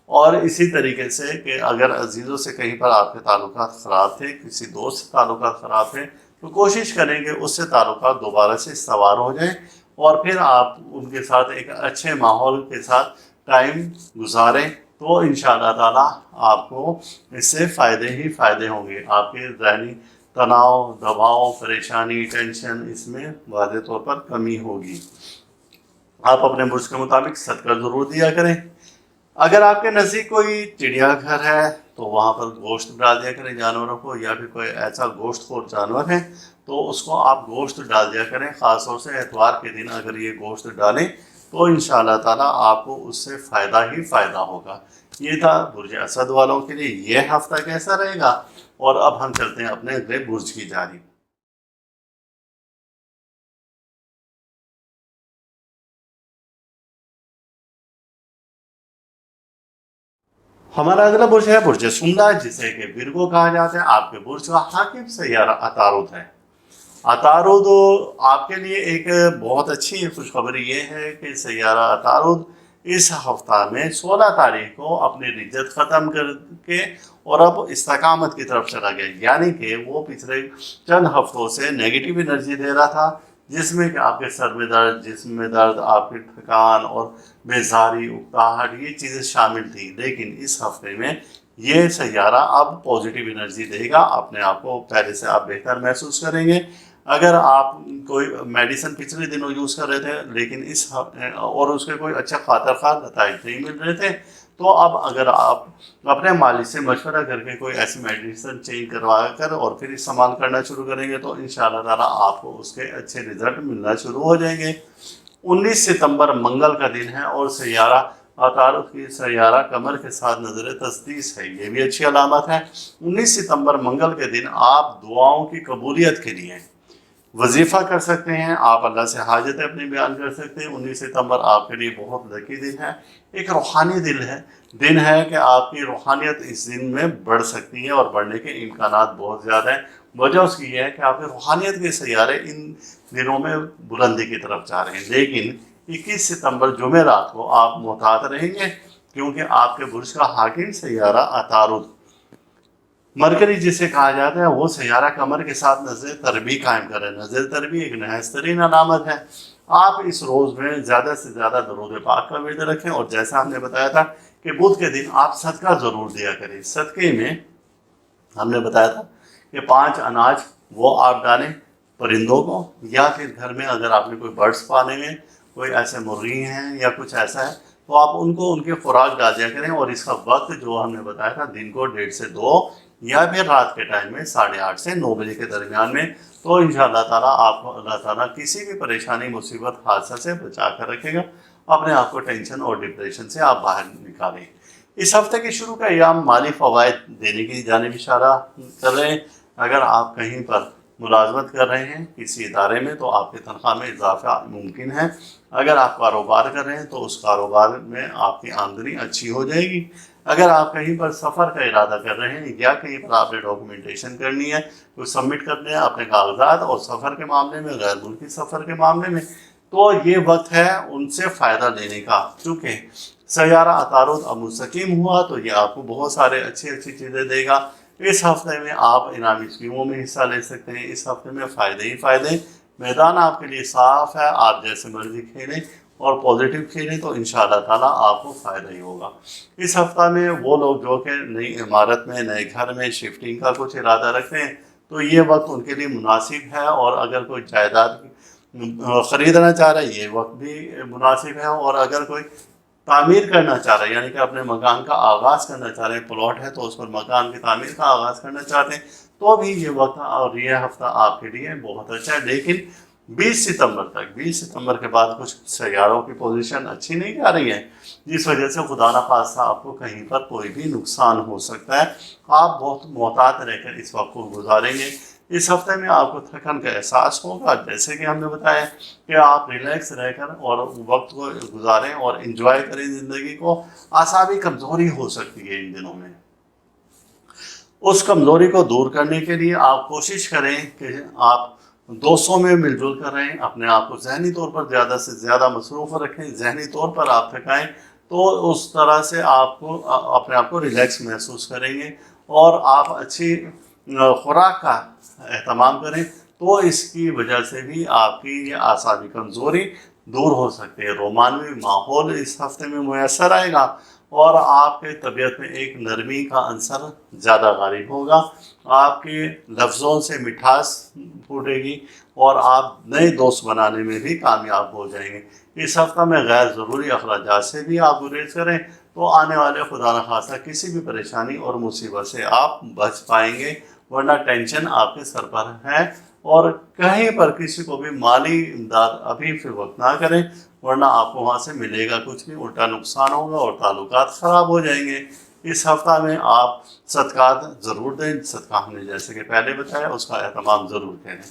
और इसी तरीके से कि अगर अजीज़ों से कहीं पर आपके ताल्लुकात ख़राब थे, किसी दोस्त से ताल्लुकात ख़राब थे, तो कोशिश करें कि उससे ताल्लुकात दोबारा से सवार हो जाएं, और फिर आप उनके साथ एक अच्छे माहौल के साथ टाइम गुजारें। तो इंशाअल्लाह ताला आपको इससे फ़ायदे ही फ़ायदे होंगे। आपके ज़हनी तनाव, दबाव, परेशानी, टेंशन इसमें वाज़ेह तौर पर कमी होगी। आप अपने बुर्ज के मुताबिक सदका ज़रूर दिया करें। अगर आपके नज़दीक कोई चिड़ियाघर है तो वहाँ पर गोश्त डाल दिया करें जानवरों को, या फिर कोई ऐसा गोश्तखोर जानवर है तो उसको आप गोश्त डाल दिया करें। ख़ास तौर से एतवार के दिन अगर ये गोश्त डालें तो इंशाअल्लाह ताला आपको उससे फ़ायदा ही फ़ायदा होगा। ये था बुर्ज असद वालों के लिए ये हफ्ता कैसा रहेगा। और अब हम चलते हैं अपने अगले बुर्ज की जानिब। हमारा अगला बुर्ज है बुर्ज सुमला, जिसे कि विर्गो कहा जाता है। आपके बुर्ज का हाकिम सैयारा अतारुद है। अतारुद आपके लिए एक बहुत अच्छी खुशखबरी ये है कि सैयारा अतारुद इस हफ्ता में 16 तारीख को अपनी रिज्जत ख़त्म करके और अब इस्तकामत की तरफ चला गया। यानी कि वो पिछले चंद हफ्तों से नेगेटिव एनर्जी दे रहा था, जिसमें कि आपके सर में दर्द, जिस्म में दर्द, आपकी थकान और बेजारी, उकताहट, ये चीज़ें शामिल थी। लेकिन इस हफ्ते में ये सैयारा अब पॉजिटिव एनर्जी देगा। अपने आप को पहले से आप बेहतर महसूस करेंगे। अगर आप कोई मेडिसिन पिछले दिनों यूज़ कर रहे थे लेकिन और उसके कोई अच्छा खातर नताइज नहीं मिल रहे थे, तो अब अगर आप अपने मालिक से मशवरा करके कोई ऐसी मेडिसिन चेंज करवा कर और फिर इस्तेमाल करना शुरू करेंगे तो इंशाअल्लाह ताला आपको उसके अच्छे रिजल्ट मिलना शुरू हो जाएंगे। 19 सितंबर मंगल का दिन है और सैयारा अतारुद की सैयारा कमर के साथ नजर तस्दीस है, ये भी अच्छी अलामत है। 19 सितंबर मंगल के दिन आप दुआओं की कबूलियत के लिए वजीफ़ा कर सकते हैं, आप अल्लाह से हाजत अपनी बयान कर सकते हैं। 19 सितंबर आपके लिए बहुत लकी दिन है, एक रूहानी दिन है कि आपकी रूहानियत इस दिन में बढ़ सकती है और बढ़ने के इम्कानात बहुत ज़्यादा हैं। वजह उसकी यह है कि आपके रूहानियत के सैयारे इन दिनों में बुलंदी की तरफ जा रहे हैं। लेकिन 21 सितंबर जुमेरात को आप मोहतात रहेंगे, क्योंकि आपके बुर्ज का हाकिम सैयारा अतारुद मरकरी जिसे कहा जाता है वो सैयारा कमर के साथ नजर तरबी कायम करे। नजर तरबी एक नहस्तरीन अलामत है। आप इस रोज़ में ज़्यादा से ज़्यादा दरूद पाक का विर्द रखें और जैसा हमने बताया था कि बुध के दिन आप सदका ज़रूर दिया करें। सदक़े में हमने बताया था कि 5 अनाज वो आप डालें परिंदों को, या फिर घर में अगर आपने कोई बर्ड्स पाले हैं, कोई ऐसे मुर्गी हैं या कुछ ऐसा है, तो आप उनको उनके खुराक डाल दिया करें। और इसका वक्त जो हमने बताया था दिन को 1:30 से 2 या फिर रात के टाइम में 8:30 से 9 बजे के दरमियान में, तो इंशाअल्लाह ताला आपको अल्लाह ताला किसी भी परेशानी, मुसीबत, हादसा से बचा कर रखेगा। अपने आप को टेंशन और डिप्रेशन से आप बाहर निकालें। इस हफ्ते के शुरू का अयाम माली फ़वाइद देने की जानिब इशारा कर रहे हैं। अगर आप कहीं पर मुलाजमत कर रहे हैं किसी इदारे में, तो आपकी तनख्वाह में इजाफा मुमकिन है। अगर आप कारोबार कर रहे हैं तो उस कारोबार में आपकी आमदनी अच्छी हो जाएगी। अगर आप कहीं पर सफ़र का इरादा कर रहे हैं या कहीं पर आपने डॉक्यूमेंटेशन करनी है, कुछ सबमिट करने हैं अपने कागजात और सफ़र के मामले में, गैर मुल्की सफ़र के मामले में, तो ये वक्त है उनसे फ़ायदा लेने का। चूँकि सैयारा अतारुद अब मुस्तकीम हुआ तो ये आपको बहुत सारे अच्छी चीज़ें देगा। इस हफ्ते में आप इनामी स्कीमों में हिस्सा ले सकते हैं। इस हफ्ते में फ़ायदे ही फ़ायदे। मैदान आपके लिए साफ़ है, आप जैसे मर्जी खेलें और पॉजिटिव खेलें तो इंशाअल्लाह ताला आपको फ़ायदा ही होगा। इस हफ्ता में वो लोग जो कि नई इमारत में, नए घर में शिफ्टिंग का कुछ इरादा रखते हैं, तो ये वक्त उनके लिए मुनासिब है। और अगर कोई जायदाद ख़रीदना चाह रहा है, ये वक्त भी मुनासिब है। और अगर कोई तामीर करना चाह रहे हैं, यानी कि अपने मकान का आगाज़ करना चाह रहे हैं, प्लॉट है तो उस पर मकान की तामीर का आगाज़ करना चाहते हैं, तो भी ये वक्त और ये हफ्ता आपके लिए बहुत अच्छा है। लेकिन 20 सितंबर के बाद कुछ सैयारों की पोजीशन अच्छी नहीं जा रही है, जिस वजह से खुदा न खास्ता आपको कहीं पर कोई भी नुकसान हो सकता है। आप बहुत मोहतात रहकर इस वक्त को गुजारेंगे। इस हफ्ते में आपको थकन का एहसास होगा, जैसे कि हमने बताया कि आप रिलैक्स रहकर और वक्त को गुजारें और इन्जॉय करें ज़िंदगी को। आसाबी कमज़ोरी हो सकती है इन दिनों में, उस कमज़ोरी को दूर करने के लिए आप कोशिश करें कि आप दोस्तों में मिलजुल कर रहें, अपने आप को जहनी तौर पर ज़्यादा से ज़्यादा मसरूफ़ रखें। जहनी तौर पर आप थकाएँ तो उस तरह से आपको अपने आप को रिलैक्स महसूस करेंगे और आप अच्छी खुराक का एहतमाम करें, तो इसकी वजह से भी आपकी ये आसाबी कमज़ोरी दूर हो सकती है। रोमानवी माहौल इस हफ्ते में मुयसर आएगा और आपके तबीयत में एक नरमी का अंसर ज़्यादा गालिब होगा। आपके लफ्ज़ों से मिठास फूटेगी और आप नए दोस्त बनाने में भी कामयाब हो जाएंगे। इस हफ्ता में गैर ज़रूरी अखराजात से भी आप गुरेज करें, तो आने वाले खुदा न खास्ता किसी भी परेशानी और मुसीबत से आप बच पाएंगे। वरना टेंशन आपके सर पर है और कहीं पर किसी को भी माली इमदाद अभी फिर वक्त ना करें, वरना आपको वहाँ से मिलेगा कुछ नहीं, उल्टा नुकसान होगा और ताल्लुकात ख़राब हो जाएंगे। इस हफ्ता में आप सदक़ात ज़रूर दें। सदका हमने जैसे कि पहले बताया उसका एहतमाम ज़रूर करें।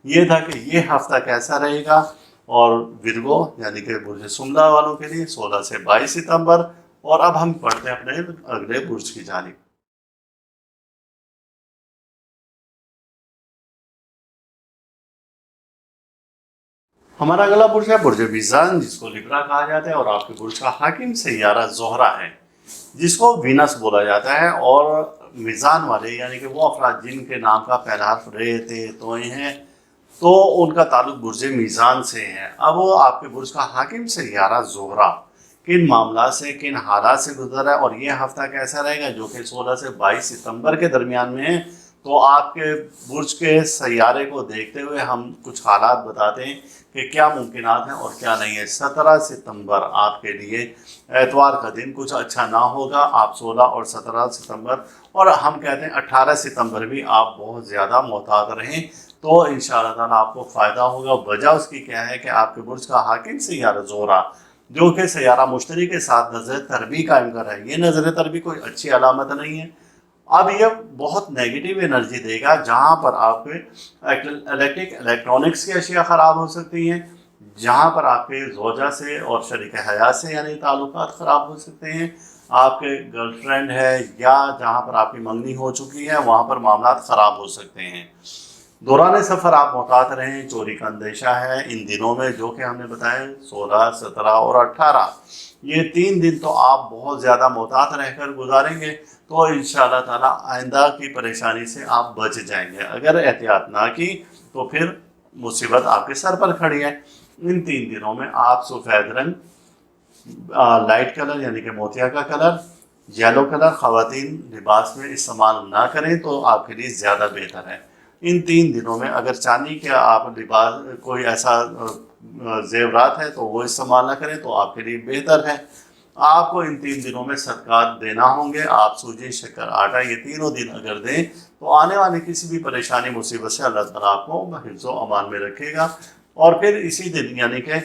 ये था कि ये हफ्ता कैसा रहेगा। और विर्गो यानी कि बुर्ज सुमला वालों के लिए 16 से 22 सितंबर और अब हम पढ़ते हैं अपने अगले बुर्ज की जानिब। हमारा अगला बुर्ज है बुर्ज मीज़ान, जिसको लिब्रा कहा जाता है, और आपके बुर्ज का हाकिम सैयारा ज़ोहरा है, जिसको वीनस बोला जाता है। और मीज़ान वाले यानी कि वो अफराद जिनके नाम का पहला हर्फ रे ते तोए हैं, तो उनका ताल्लुक बुर्ज मीज़ान से है। अब वो आपके बुर्ज का हाकिम सैयारा ज़ोहरा किन मामला से, किन हालात से गुजरा है, और ये हफ्ता कैसा रहेगा, जो कि 16 से 22 सितंबर के दरमियान में है। तो आपके बुर्ज के सैयारे को देखते हुए हम कुछ हालात बताते हैं कि क्या मुमकिनात हैं और क्या नहीं है। 17 सितंबर आपके लिए एतवार का दिन कुछ अच्छा ना होगा। आप 16 और 17 सितंबर, और हम कहते हैं 18 सितंबर भी आप बहुत ज़्यादा मोहतात रहें, तो इंशाअल्लाह ताला आपको फ़ायदा होगा। वजह उसकी क्या है कि आपके बुर्ज का हाकिम सैयारा ज़ोहरा, जो कि सैयारा मुश्तरी के साथ नज़र तरबी कायम कर रहा है। ये नज़र तरबी कोई अच्छी अलामत नहीं है। अब ये बहुत नेगेटिव एनर्जी देगा, जहाँ पर आपके इलेक्ट्रॉनिक्स की अशिया ख़राब हो सकती हैं, जहाँ पर आपके ज़ौजा से और शरीक हयात से यानी ताल्लुकात ख़राब हो सकते हैं, आपके गर्लफ्रेंड है या जहाँ पर आपकी मंगनी हो चुकी है वहाँ पर मामलात ख़राब हो सकते हैं। दौरान सफ़र आप मोहतात रहें, चोरी का अंदेशा है इन दिनों में, जो कि हमने बताया 16, 17 और 18, ये 3 दिन तो आप बहुत ज़्यादा मोहतात रहकर गुजारेंगे, तो इंशाअल्लाह ताला आइंदा की परेशानी से आप बच जाएंगे। अगर एहतियात ना की तो फिर मुसीबत आपके सर पर खड़ी है। इन 3 दिनों में आप सफ़ेद रंग, लाइट कलर यानी कि मोतिया का कलर, येलो कलर ख़वातीन लिबास में इस्तेमाल ना करें तो आपके लिए ज़्यादा बेहतर है। इन 3 दिनों में अगर चांदी के आप लिबास कोई ऐसा जेवरात है तो वो इस्तेमाल ना करें तो आपके लिए बेहतर है। आपको इन 3 दिनों में सदक़ात देना होंगे। आप सूजी, शक्कर, आटा ये तीनों दिन अगर दें तो आने वाली किसी भी परेशानी मुसीबत से अल्लाह ताला आपको हिफ्ज़ व अमान में रखेगा। और फिर इसी दिन यानी कि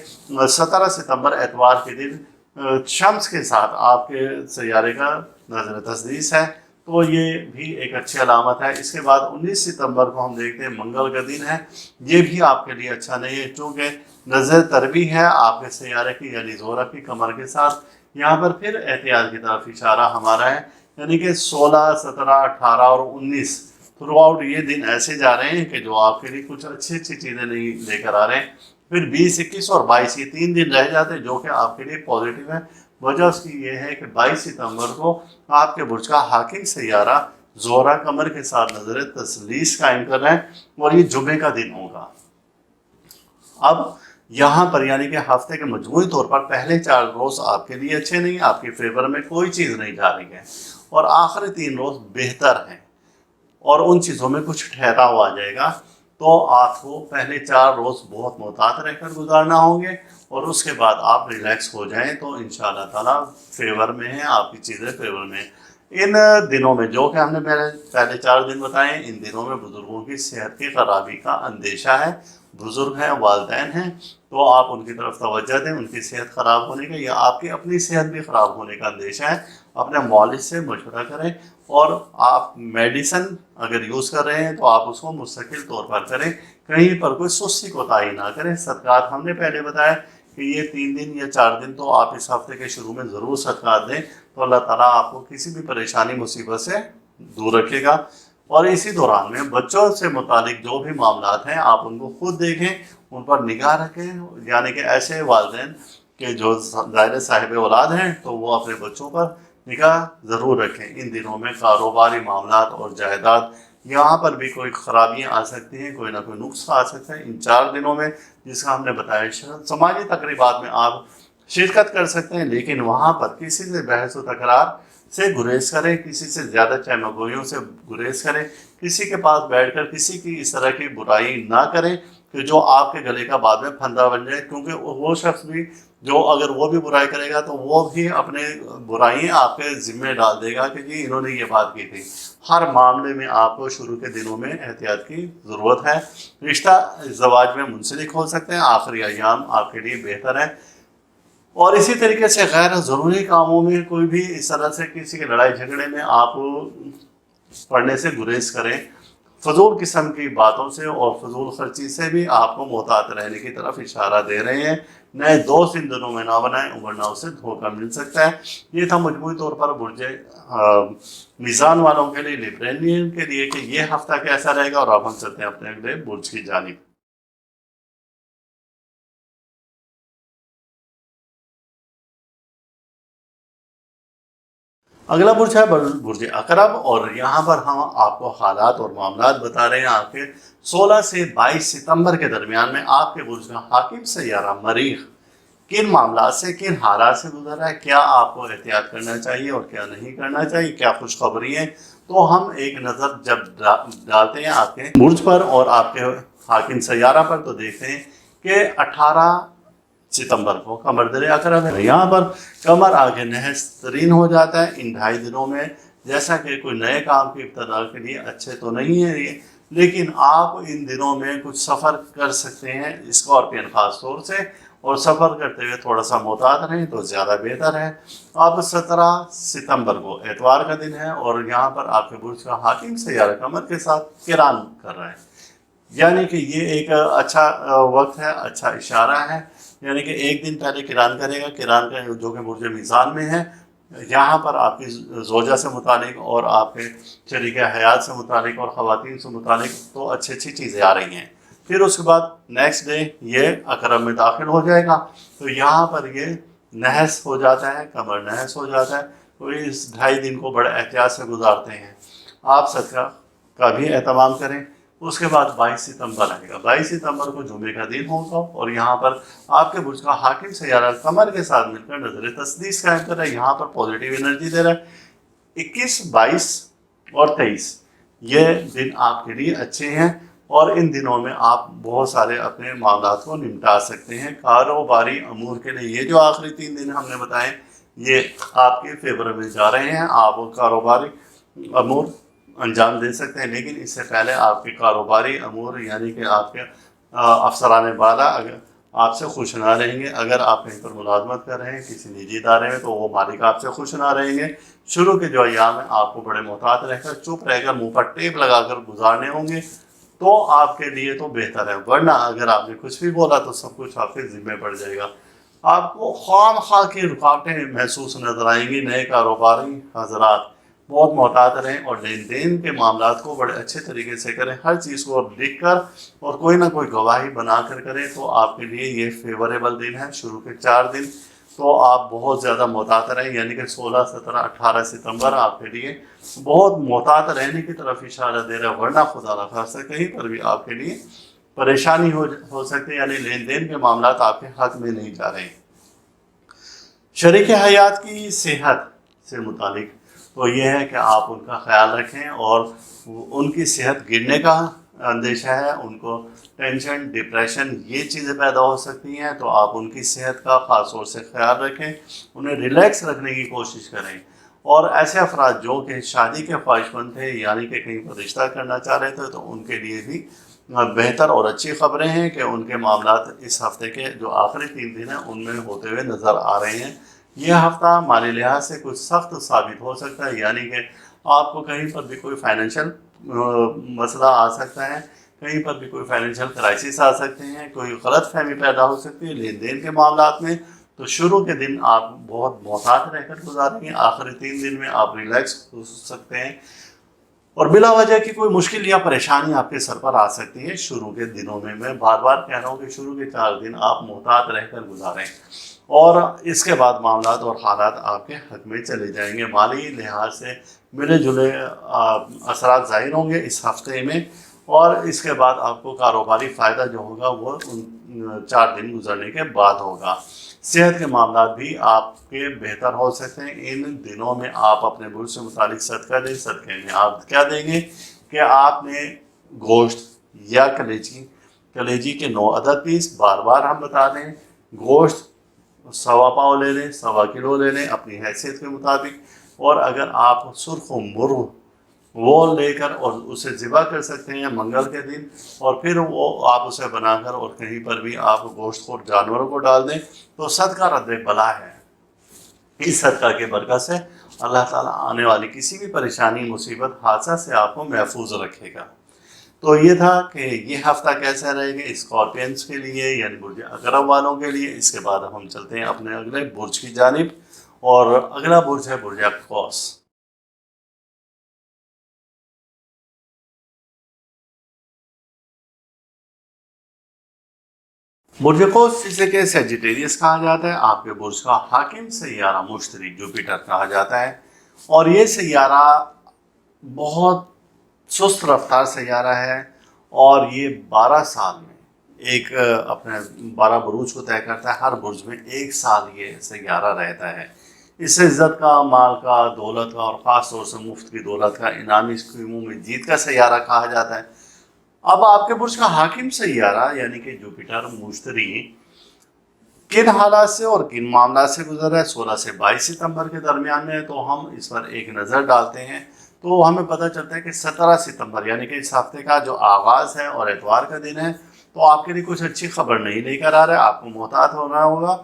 17 सितंबर एतवार के दिन शम्स के साथ आपके सैयारे का नज़र तस्दीस है, तो ये भी एक अच्छी अलामत है। इसके बाद 19 सितंबर को हम देखते हैं मंगल का दिन है, ये भी आपके लिए अच्छा नहीं है, क्योंकि नज़र तरबी है आपके सैयारे की यानी ज़ोहरा की कमर के साथ। यहाँ पर फिर एहतियात की तरफ इशारा हमारा है, यानी कि 16, 17, 18 और 19 थ्रू आउट ये दिन ऐसे जा रहे हैं कि जो आपके लिए कुछ अच्छी अच्छी चीज़ें नहीं लेकर आ रहे हैं। फिर 20, 21 और 22 ये 3 दिन रह जाते हैं जो कि आपके लिए पॉजिटिव है। वजह उसकी ये है कि 22 सितंबर को आपके बुर्ज का हाकिम सैयारा ज़ोहरा कमर के साथ नज़र तस्लीस कायम कर रहे हैं, और ये जुमे का दिन होगा। अब यहाँ पर यानी कि हफ्ते के मजमूई तौर पर पहले 4 रोज़ आपके लिए अच्छे नहीं, आपके फेवर में कोई चीज़ नहीं जा रही है, और आखिरी 3 रोज़ बेहतर हैं, और उन चीज़ों में कुछ ठहराव आ जाएगा। तो आपको पहले 4 रोज़ बहुत मोहतात रहकर गुजारना होंगे, और उसके बाद आप रिलैक्स हो जाएं तो इंशाअल्लाह ताला फेवर में है, आपकी चीज़ें फेवर में। इन दिनों में जो कि हमने पहले 4 दिन बताए, इन दिनों में बुज़ुर्गों की सेहत की खराबी का अंदेशा है। बुज़ुर्ग हैं, वालिदैन हैं, तो आप उनकी तरफ तवज्जो दें। उनकी सेहत ख़राब होने का या आपकी अपनी सेहत भी ख़राब होने का अंदेशा है, अपने मौलिद से मशवरा करें। और आप मेडिसन अगर यूज़ कर रहे हैं तो आप उसको मुस्तकिल तौर पर करें, कहीं पर कोई सुस्ती कोताही ना करें। सदक़ात हमने पहले बताया कि ये 3 दिन या 4 दिन तो आप इस हफ्ते के शुरू में ज़रूर सदक़ात दें, तो अल्लाह ताला आपको किसी भी परेशानी मुसीबत से दूर रखेगा। और इसी दौरान में बच्चों से मुतालिक जो भी मामलात हैं आप उनको खुद देखें, उन पर निगाह रखें, यानी कि ऐसे वालिदैन के जो ज़ाहिर साहिब औलाद हैं तो वो अपने बच्चों पर निगाह ज़रूर रखें। इन दिनों में कारोबारी मामलात और जायदाद यहाँ पर भी कोई ख़राबियाँ आ सकती हैं, कोई ना कोई नुक्स आ सकता है इन 4 दिनों में, जिसका हमने बताया। समाजी तकरीबात में आप शिरकत कर सकते हैं, लेकिन वहाँ पर किसी से बहस व तकरार से गुरेज करें, किसी से ज़्यादा चहमगोइयों से गुरेज करें, किसी के पास बैठकर किसी की इस तरह की बुराई ना करें कि जो आपके गले का बाद में फंदा बन जाए, क्योंकि वो शख्स भी जो अगर वो भी बुराई करेगा तो वो भी अपने बुराइयाँ आपके ज़िम्मे डाल देगा कि जी इन्होंने ये बात की थी। हर मामले में आपको शुरू के दिनों में एहतियात की ज़रूरत है। रिश्ता ज़वाज में मुंसलिक हो सकते हैं, आखिरी अय्याम आपके लिए बेहतर है। और इसी तरीके से गैर ज़रूरी कामों में कोई भी इस तरह से किसी के लड़ाई झगड़े में आप पढ़ने से गुरेज करें। फजूल किस्म की बातों से और फजूल खर्ची से भी आपको मोहतात रहने की तरफ इशारा दे रहे हैं। नए दोस्त इन दिनों में ना बनाएं वरना उसे धोखा मिल सकता है। ये था मजमूई तौर पर बुर्ज मीज़ान वालों के लिए, लिब्रेनियन के लिए कि ये हफ्ता कैसा रहेगा। और अब हम चलते हैं अपने अगले बुर्ज की जानिब। अगला बुर्ज है बुर्ज अकरब, और यहाँ पर हम आपको हालात और मामलात बता रहे हैं आपके 16 से 22 सितंबर के दरमियान में आपके बुर्ज का हाकिम सैयारा मरीख किन मामलात से, किन हालात से गुजर रहा है, क्या आपको एहतियात करना चाहिए और क्या नहीं करना चाहिए, क्या खुशखबरी है। तो हम एक नज़र जब डालते हैं आपके बुर्ज पर और आपके हाकिम सैयारा पर, तो देखते हैं कि 18 सितंबर को कमर दर अकरब है। यहाँ पर कमर आगे नहस तरीन हो जाता है इन 2.5 दिनों में। जैसा कि कोई नए काम की इब्तदा के लिए अच्छे तो नहीं है ये, लेकिन आप इन दिनों में कुछ सफ़र कर सकते हैं स्कॉर्पियन ख़ास तौर से, और सफ़र करते हुए थोड़ा सा मोहतात रहें तो ज़्यादा बेहतर है। अब 17 सितंबर को एतवार का दिन है और यहाँ पर आपके बुर्ज का हाकिम सैयारा कमर के साथ किरान कर रहा है, यानी कि ये एक अच्छा वक्त है, अच्छा इशारा है। यानी कि एक दिन पहले किरान करेगा, किरान का जो कि बुर्ज मीज़ान में है। यहाँ पर आपकी ज़ोजा से मुतालिक और आपके शरीक हयात से मुतालिक और ख़वातीन से मुतालिक तो अच्छी अच्छी चीज़ें आ रही हैं। फिर उसके बाद नेक्स्ट डे ये अकरब में दाखिल हो जाएगा, तो यहाँ पर ये नहस हो जाता है, कमर नहस हो जाता है। तो इस 2.5 दिन को बड़े एहतियात से गुजारते हैं। आप सदका का भी एहतमाम करें। उसके बाद 22 सितंबर आएगा। 22 सितंबर को जुमे का दिन होगा और यहाँ पर आपके बुर्ज का हाकिम सैयारा कमर के साथ मिलकर नजर तस्दीस कायम कर रहा है। यहाँ पर पॉजिटिव एनर्जी दे रहा है। 21, 22 और 23 ये दिन आपके लिए अच्छे हैं और इन दिनों में आप बहुत सारे अपने मामलात को निपटा सकते हैं। कारोबारी अमूर के लिए ये जो आखिरी 3 दिन हमने बताए ये आपके फेवर में जा रहे हैं। आप कारोबारी अमूर अंजाम दे सकते हैं, लेकिन इससे पहले आपके कारोबारी अमूर यानी कि आपके अफसरान बाला अगर आपसे खुश ना रहेंगे। अगर आप कहीं पर मुलाजमत कर रहे हैं किसी निजी इदारे में, तो वो मालिक आपसे खुश ना रहेंगे। शुरू के जो अय्याम है आपको बड़े मोहतात रहकर, चुप रहकर, मुंह पर टेप लगाकर गुजारने होंगे, तो आपके लिए तो बेहतर है। वरना अगर आपने कुछ भी बोला तो सब कुछ आपके जिम्मे पड़ जाएगा। आपको खाम खा की रुकावटें महसूस नजर आएंगी। नए कारोबारी हजरात बहुत मोहतात रहें और लेन देन के मामलात को बड़े अच्छे तरीके से करें। हर चीज़ को लिख कर और कोई ना कोई गवाही बना कर करें, तो आपके लिए ये फेवरेबल दिन है। शुरू के 4 दिन तो आप बहुत ज़्यादा मोहतात रहें, यानी कि 16, 17, 18 सितंबर आपके लिए बहुत मोहतात रहने की तरफ इशारा दे रहा है। वरना खुदा न खास्ता कहीं पर भी आपके लिए परेशानी हो सकती है, यानी लेन देन के मामलात आपके हक में नहीं जा रहे। शरीक हयात की सेहत से मुतालिक तो ये है कि आप उनका ख्याल रखें और उनकी सेहत गिरने का अंदेशा है, उनको टेंशन, डिप्रेशन ये चीज़ें पैदा हो सकती हैं। तो आप उनकी सेहत का ख़ास तौर से ख्याल रखें, उन्हें रिलैक्स रखने की कोशिश करें। और ऐसे अफराद जो कि शादी के ख्वाहिशमंद थे, यानी कि कहीं पर रिश्ता करना चाह रहे थे, तो उनके लिए भी बेहतर और अच्छी खबरें हैं कि उनके मामलात इस हफ्ते के जो आखिरी 3 दिन हैं उनमें होते हुए नज़र आ रहे हैं। यह हफ्ता माली लिहाज से कुछ सख्त साबित हो सकता है, यानी कि आपको कहीं पर भी कोई फाइनेंशियल मसला आ सकता है, कहीं पर भी कोई फाइनेंशियल क्राइसिस आ सकते हैं, कोई गलत फहमी पैदा हो सकती है लेन देन के मामलात में। तो शुरू के दिन आप बहुत मोहतात रहकर गुजारेंगे, आखिरी 3 दिन में आप रिलैक्स हो सकते हैं और बिला वजह की कोई मुश्किल या परेशानी आपके सर पर आ सकती है शुरू के दिनों में। मैं बार बार कह रहा हूँ कि शुरू के 4 दिन आप मोहतात रहकर गुजारें और इसके बाद मामलात और हालात आपके हक में चले जाएंगे। माली लिहाज से मिले जुले असरात ज़ाहिर होंगे इस हफ्ते में और इसके बाद आपको कारोबारी फ़ायदा जो होगा वो उन 4 दिन गुजरने के बाद होगा। सेहत के मामलात भी आपके बेहतर हो सकते हैं। इन दिनों में आप अपने बुर्ज से मुतालिक सदका दें। सदक़े में आप क्या देंगे कि आपने गोश्त या कलेजी के 9 अदद पीस, बार बार हम बता दें, गोश्त 1.25 पाव ले लें, 1.25 किलो ले लें अपनी हैसियत के मुताबिक। और अगर आप सुर्ख मुर्ग वो लेकर और उसे ज़िबा कर सकते हैं मंगल के दिन, और फिर वो आप उसे बनाकर और कहीं पर भी आप गोश्त को जानवरों को डाल दें, तो सदका रद्द बला है। इस सदका के बरकत से अल्लाह ताला आने वाली किसी भी परेशानी, मुसीबत, हादसा से आपको महफूज रखेगा। تو یہ تھا کہ یہ ہفتہ کیسا رہے گا اسکارپینس کے لیے یعنی برج عقرب والوں کے لیے۔ اس کے بعد ہم چلتے ہیں اپنے اگلے برج کی جانب، اور اگلا برج ہے برج قوس۔ برج قوس جسے کہ سیجیٹیریس کہا جاتا ہے، آپ کے برج کا حاکم سیارہ مشتری جوپیٹر کہا جاتا ہے، اور یہ سیارہ بہت سست رفتار سیارہ ہے، اور یہ 12 سال میں ایک اپنے 12 بروج کو طے کرتا ہے، ہر برج میں ایک سال یہ سیارہ رہتا ہے۔ اس سے عزت کا، مال کا، دولت کا، اور خاص طور سے مفت کی دولت کا، انعامی اسکیموں میں جیت کا سیارہ کہا جاتا ہے۔ اب آپ کے برج کا حاکم سیارہ یعنی کہ جوپیٹر مشتری کن حالات سے اور کن معاملات سے گزر رہا ہے 16 سے 22 ستمبر کے درمیان میں، تو ہم اس پر ایک نظر ڈالتے ہیں۔ تو ہمیں پتہ چلتا ہے کہ 17 ستمبر یعنی کہ اس ہفتے کا جو آغاز ہے اور اتوار کا دن ہے، تو آپ کے لیے کچھ اچھی خبر نہیں لے کر آ رہا ہے، آپ کو محتاط ہونا ہوگا۔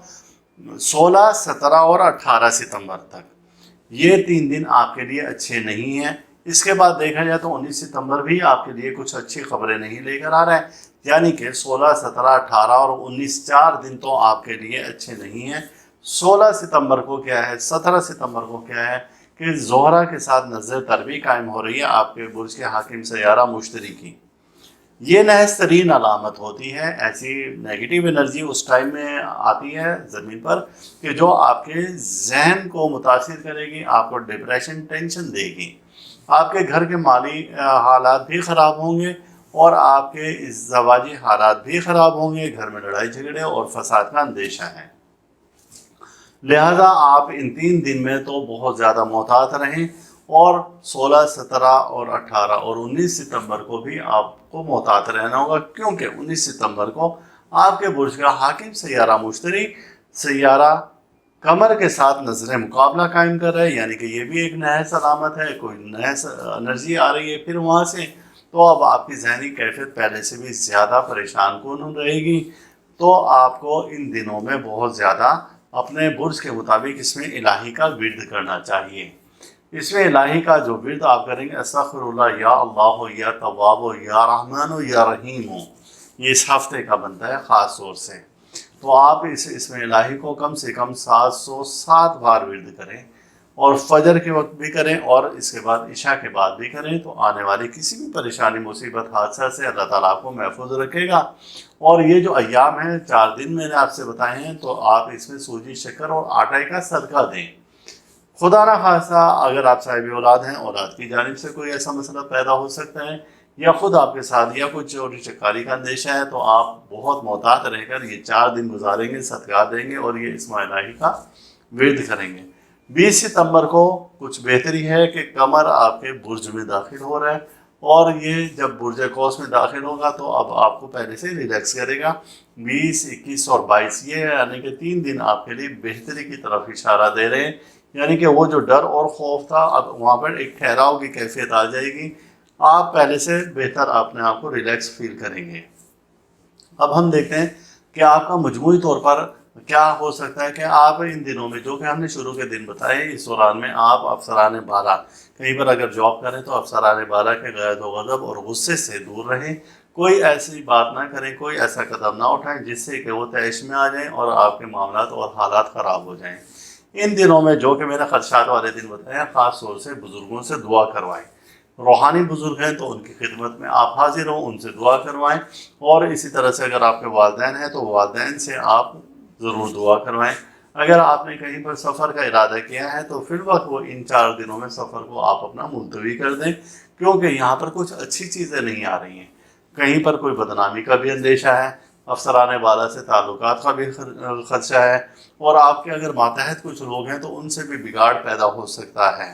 16، 17 اور 18 ستمبر تک یہ 3 دن آپ کے لیے اچھے نہیں ہیں۔ اس کے بعد دیکھا جائے تو 19 ستمبر بھی آپ کے لیے کچھ اچھی خبریں نہیں لے کر آ رہا ہے، یعنی کہ 16، 17، 18 اور 19 4 دن تو آپ کے لیے اچھے نہیں ہیں۔ 16 ستمبر کو کیا ہے، 17 ستمبر کو کیا ہے کہ زہرہ کے ساتھ نظر تربی قائم ہو رہی ہے آپ کے برج کے حاکم سیارہ مشتری کی۔ یہ نحس ترین علامت ہوتی ہے، ایسی نیگیٹو انرجی اس ٹائم میں آتی ہے زمین پر کہ جو آپ کے ذہن کو متاثر کرے گی، آپ کو ڈپریشن، ٹینشن دے گی، آپ کے گھر کے مالی حالات بھی خراب ہوں گے، اور آپ کے ازدواجی حالات بھی خراب ہوں گے، گھر میں لڑائی جھگڑے اور فساد کا اندیشہ ہے۔ لہذا آپ ان 3 دن میں تو بہت زیادہ محتاط رہیں، اور 16، 17 اور 18 اور 19 ستمبر کو بھی آپ کو محتاط رہنا ہوگا، کیونکہ 19 ستمبر کو آپ کے برج کا حاکم سیارہ مشتری سیارہ قمر کے ساتھ نظر مقابلہ قائم کر رہا ہے، یعنی کہ یہ بھی ایک نحس علامت ہے، کوئی نحس انرجی آ رہی ہے پھر وہاں سے، تو اب آپ کی ذہنی کیفیت پہلے سے بھی زیادہ پریشان کن رہے گی۔ تو آپ کو ان دنوں میں بہت زیادہ اپنے برج کے مطابق اس میں الہی کا ورد کرنا چاہیے۔ اس میں الہی کا جو ورد آپ کریں گے، استغفر اللہ، یا اللہ، یا تواب، یا رحمان، یا رحیم، یہ اس ہفتے کا بنتا ہے خاص طور سے۔ تو آپ اس میں الہی کو کم سے کم 707 بار ورد کریں، اور فجر کے وقت بھی کریں، اور اس کے بعد عشاء کے بعد بھی کریں، تو آنے والی کسی بھی پریشانی، مصیبت، حادثہ سے اللہ تعالیٰ آپ کو محفوظ رکھے گا۔ اور یہ جو ایام ہیں 4 دن میں نے آپ سے بتائے ہیں، تو آپ اس میں سوجی، شکر اور آٹے کا صدقہ دیں۔ خدا نہ خواستہ اگر آپ صاحب اولاد ہیں، اولاد کی جانب سے کوئی ایسا مسئلہ پیدا ہو سکتا ہے، یا خود آپ کے ساتھ یا کوئی چوری چکاری کا اندیشہ ہے، تو آپ بہت محتاط رہ کر یہ 4 دن گزاریں گے، صدقات دیں گے، اور یہ اسم الہی کا ورد کریں گے۔ 20 ستمبر کو کچھ بہتری ہے کہ قمر آپ کے برج میں داخل ہو رہا ہے، اور یہ جب برج قوس میں داخل ہوگا تو اب آپ کو پہلے سے ریلیکس کرے گا۔ 20، 21 اور 22 یہ یعنی کہ 3 دن آپ کے لیے بہتری کی طرف اشارہ دے رہے ہیں، یعنی کہ وہ جو ڈر اور خوف تھا، اب وہاں پر ایک ٹھہراؤ کی کیفیت آ جائے گی، آپ پہلے سے بہتر اپنے آپ کو ریلیکس فیل کریں گے۔ اب ہم دیکھتے ہیں کہ آپ کا مجموعی طور پر کیا ہو سکتا ہے کہ آپ ان دنوں میں، جو کہ ہم نے شروع کے دن بتائے، اس دوران میں آپ افسران بالا، کہیں پر اگر جاب کریں تو افسران بالا کے غیر و غضب اور غصے سے دور رہیں، کوئی ایسی بات نہ کریں، کوئی ایسا قدم نہ اٹھائیں جس سے کہ وہ طیش میں آ جائیں اور آپ کے معاملات اور حالات خراب ہو جائیں۔ ان دنوں میں جو کہ میں نے خدشات والے دن بتائے ہیں، خاص طور سے بزرگوں سے دعا کروائیں، روحانی بزرگ ہیں تو ان کی خدمت میں آپ حاضر ہوں، ان سے دعا کروائیں، اور اسی طرح سے اگر آپ کے والدین ہیں تو والدین سے آپ ضرور دعا کروائیں۔ اگر آپ نے کہیں پر سفر کا ارادہ کیا ہے تو فی الوقت وہ ان 4 دنوں میں سفر کو آپ اپنا ملتوی کر دیں، کیونکہ یہاں پر کچھ اچھی چیزیں نہیں آ رہی ہیں، کہیں پر کوئی بدنامی کا بھی اندیشہ ہے، افسران بالا سے تعلقات کا بھی خدشہ ہے، اور آپ کے اگر ماتحت کچھ لوگ ہیں تو ان سے بھی بگاڑ پیدا ہو سکتا ہے،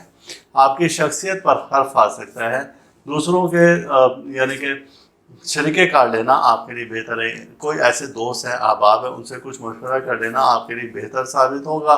آپ کی شخصیت پر حرف آ سکتا ہے، دوسروں کے یعنی کہ شریکے کار لینا آپ کے لیے بہتر ہے، کوئی ایسے دوست ہیں، احباب ہیں، ان سے کچھ مشورہ کر لینا آپ کے لیے بہتر ثابت ہوگا۔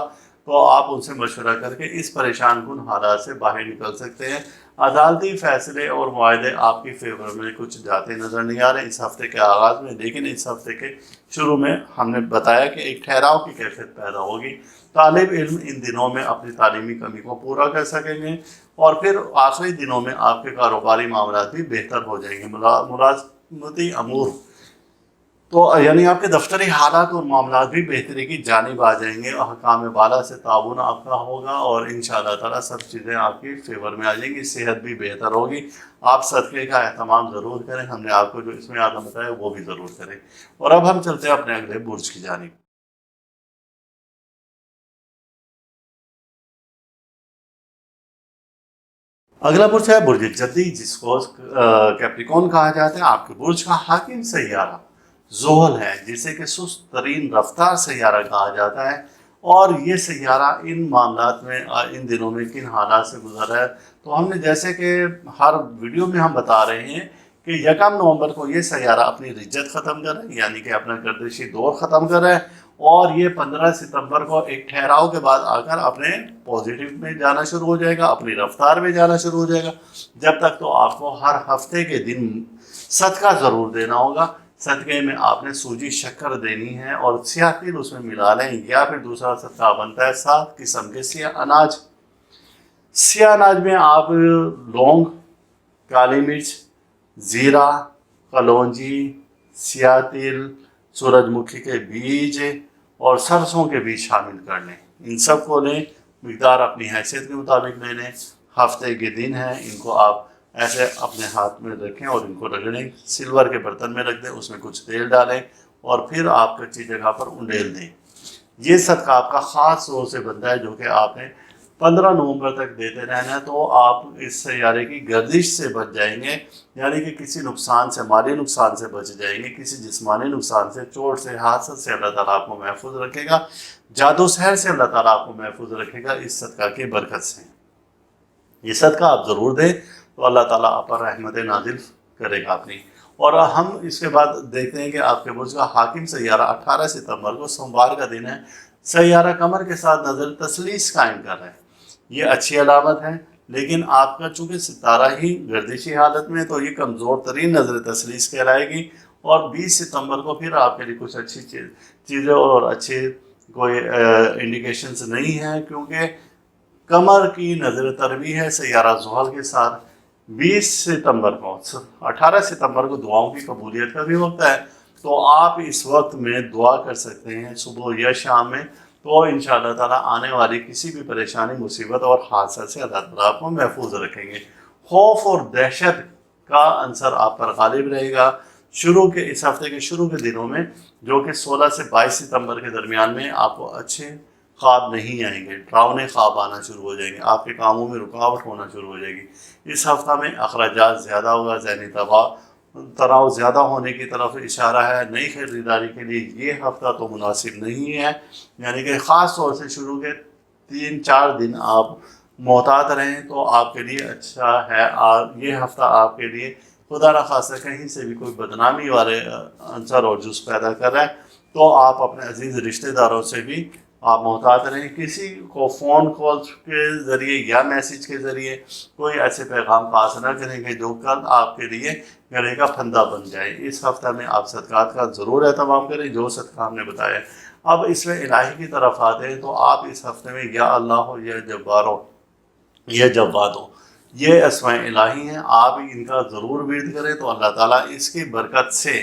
تو آپ ان سے مشورہ کر کے اس پریشان کن حالات سے باہر نکل سکتے ہیں۔ عدالتی فیصلے اور معاہدے آپ کی فیور میں کچھ جاتے نظر نہیں آ رہے اس ہفتے کے آغاز میں، لیکن اس ہفتے کے شروع میں ہم نے بتایا کہ ایک ٹھہراؤ کی کیفیت پیدا ہوگی۔ طالب علم ان دنوں میں اپنی تعلیمی کمی کو پورا کر سکیں گے، اور پھر آخری دنوں میں آپ کے کاروباری معاملات بھی بہتر ہو جائیں گے۔ ملازمتی امور تو یعنی آپ کے دفتری حالات اور معاملات بھی بہتری کی جانب آ جائیں گے، حکام بالا سے تعاون آپ کا ہوگا، اور انشاءاللہ تعالیٰ سب چیزیں آپ کی فیور میں آ جائیں گی، صحت بھی بہتر ہوگی۔ آپ صدقے کا اہتمام ضرور کریں، ہم نے آپ کو جو اس میں آدم بتایا وہ بھی ضرور کریں۔ اور اب ہم چلتے ہیں اپنے اگلے برج کی جانب۔ اگلا برج ہے برج جدی، جس کو کیپریکون کہا جاتا ہے۔ آپ کے برج کا حاکم سیارہ زحل ہے، جسے کہ سست ترین رفتار سیارہ کہا جاتا ہے، اور یہ سیارہ ان معاملات میں ان دنوں میں کن حالات سے گزر رہا ہے تو ہم نے جیسے کہ ہر ویڈیو میں ہم بتا رہے ہیں کہ 1 نومبر کو یہ سیارہ اپنی رجت ختم کر رہا ہے، یعنی کہ اپنا گردشی دور ختم کر رہا ہے، اور یہ 15 ستمبر کو ایک ٹھہراؤ کے بعد آ کر اپنے پازیٹیو میں جانا شروع ہو جائے گا، اپنی رفتار میں جانا شروع ہو جائے گا۔ جب تک تو آپ کو ہر ہفتے کے دن صدقہ ضرور دینا ہوگا۔ صدقے میں آپ نے سوجی شکر دینی ہے اور سیاہ تل اس میں ملا لیں، یا پھر دوسرا صدقہ بنتا ہے 7 قسم کے سیاہ اناج۔ سیاہ اناج میں آپ لونگ، کالی مرچ، زیرہ، کلونجی، سیاہ تل، سورج مکھی کے بیج اور سرسوں کے بیج شامل کر لیں۔ ان سب کو لیں، مقدار اپنی حیثیت کے مطابق لے لیں۔ ہفتے کے دن ہیں، ان کو آپ ایسے اپنے ہاتھ میں رکھیں اور ان کو رگڑیں، سلور کے برتن میں رکھ دیں، اس میں کچھ تیل ڈالیں اور پھر آپ کچی جگہ پر انڈیل دیں۔ یہ صدقہ آپ کا خاص طور سے بنتا ہے جو کہ آپ نے 15 نومبر تک دیتے رہنا ہے، تو آپ اس سیارے کی گردش سے بچ جائیں گے، یعنی کہ کسی نقصان سے، مالی نقصان سے بچ جائیں گے، کسی جسمانی نقصان سے، چوٹ سے، حادثت سے اللہ تعالیٰ آپ کو محفوظ رکھے گا، جادو سحر سے اللہ تعالیٰ آپ کو محفوظ رکھے گا اس صدقہ کی برکت سے۔ یہ صدقہ آپ ضرور دیں تو اللہ تعالیٰ آپ پر رحمت نازل کرے گا اپنی۔ اور ہم اس کے بعد دیکھتے ہیں کہ آپ کے برج کا حاکم سیارہ 18 ستمبر کو سوموار کا دن ہے، سیارہ قمر کے ساتھ نظر تثلیث قائم کر رہا ہے۔ یہ اچھی علامت ہے، لیکن آپ کا چونکہ ستارہ ہی گردشی حالت میں ہے تو یہ کمزور ترین نظر تثلیث کہلائے گی، اور 20 ستمبر کو پھر آپ کے لیے کچھ اچھی چیزیں اور اچھے کوئی انڈیکیشنز نہیں ہیں، کیونکہ قمر کی نظر تروی ہے سیارہ زحل کے ساتھ۔ 20 ستمبر کو 18 ستمبر کو دعاؤں کی قبولیت کا بھی وقت ہے، تو آپ اس وقت میں دعا کر سکتے ہیں صبح یا شام میں، تو انشاءاللہ تعالیٰ آنے والی کسی بھی پریشانی، مصیبت اور حادثہ سے اللہ تعالیٰ آپ کو محفوظ رکھیں گے۔ خوف اور دہشت کا عنصر آپ پر غالب رہے گا اس ہفتے کے شروع کے دنوں میں، جو کہ 16 سے 22 ستمبر کے درمیان میں آپ کو اچھے خواب نہیں آئیں گے، ڈراؤنے خواب آنا شروع ہو جائیں گے، آپ کے کاموں میں رکاوٹ ہونا شروع ہو جائے گی۔ اس ہفتہ میں اخراجات زیادہ ہوگا، ذہنی تناؤ زیادہ ہونے کی طرف اشارہ ہے۔ نئی خریداری کے لیے یہ ہفتہ تو مناسب نہیں ہے، یعنی کہ خاص طور سے شروع کے 3-4 دن آپ محتاط رہیں تو آپ کے لیے اچھا ہے۔ یہ ہفتہ آپ کے لیے خدا نخواستہ کہیں سے بھی کوئی بدنامی والے عنصر اور جز پیدا کر رہا ہے تو آپ اپنے عزیز رشتہ داروں سے بھی آپ محتاط رہیں، کسی کو فون کال کے ذریعے یا میسیج کے ذریعے کوئی ایسے پیغام پاس نہ کریں گے جو کل آپ کے لیے گلے کا پھندا بن جائے۔ اس ہفتہ میں آپ صدقات کا ضرور اہتمام کریں، جو صدقہ ہم نے بتایا۔ اب اس میں الہی کی طرف آتے ہیں تو آپ اس ہفتے میں یا اللہ ہو، یا جبار ہو، یا جواد ہو، یہ اسماء الہی ہیں، آپ ان کا ضرور ورد کریں تو اللہ تعالیٰ اس کی برکت سے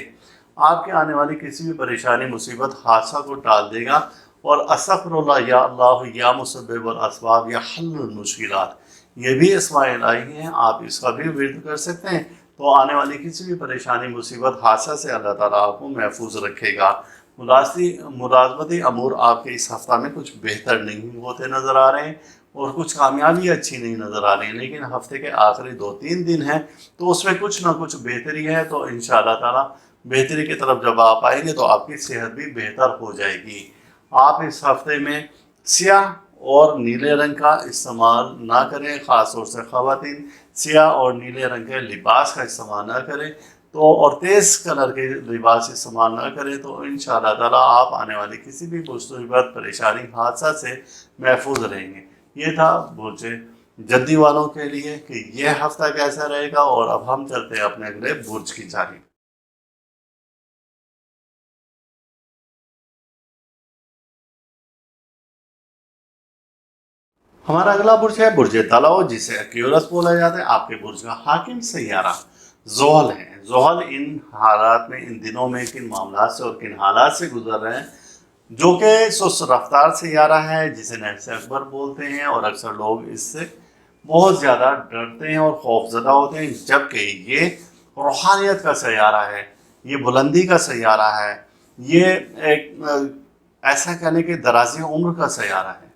آپ کے آنے والی کسی بھی پریشانی، مصیبت، حادثہ کو ٹال دے گا۔ اور استغفر اللہ، یا اللہ، یا مسبب الاسباب، یا حل المشکلات، یہ بھی اسماء الہی ہیں، آپ اس کا بھی ورد کر سکتے ہیں تو آنے والی کسی بھی پریشانی، مصیبت، حادثہ سے اللہ تعالیٰ آپ کو محفوظ رکھے گا۔ ملازمتی امور آپ کے اس ہفتہ میں کچھ بہتر نہیں ہوتے نظر آ رہے ہیں، اور کچھ کامیابی اچھی نہیں نظر آ رہی ہیں، لیکن ہفتے کے آخری 2-3 دن ہیں تو اس میں کچھ نہ کچھ بہتری ہے، تو انشاءاللہ تعالیٰ بہتری کی طرف جب آپ آئیں گے تو آپ کی صحت بھی بہتر ہو جائے گی۔ آپ اس ہفتے میں سیاہ اور نیلے رنگ کا استعمال نہ کریں، خاص طور سے خواتین سیاہ اور نیلے رنگ کے لباس کا استعمال نہ کریں تو اور تیز کلر کے لباس استعمال نہ کریں تو انشاءاللہ تعالیٰ آپ آنے والی کسی بھی مصیبت پریشانی حادثہ سے محفوظ رہیں گے۔ یہ تھا برج جدی والوں کے لیے کہ یہ ہفتہ کیسا رہے گا، اور اب ہم چلتے ہیں اپنے اگلے برج کی جانب۔ ہمارا اگلا برج ہے برج طلوع، جسے ایکیورس بولا جاتا ہے۔ آپ کے برج کا حاکم سیارہ زحل ہے۔ زحل ان حالات میں، ان دنوں میں کن معاملات سے اور کن حالات سے گزر رہے ہیں، جو کہ سست رفتار سیارہ ہے، جسے نحس اکبر بولتے ہیں، اور اکثر لوگ اس سے بہت زیادہ ڈرتے ہیں اور خوفزدہ ہوتے ہیں، جبکہ یہ روحانیت کا سیارہ ہے، یہ بلندی کا سیارہ ہے، یہ ایک ایسا کہنے کہ درازی عمر کا سیارہ ہے۔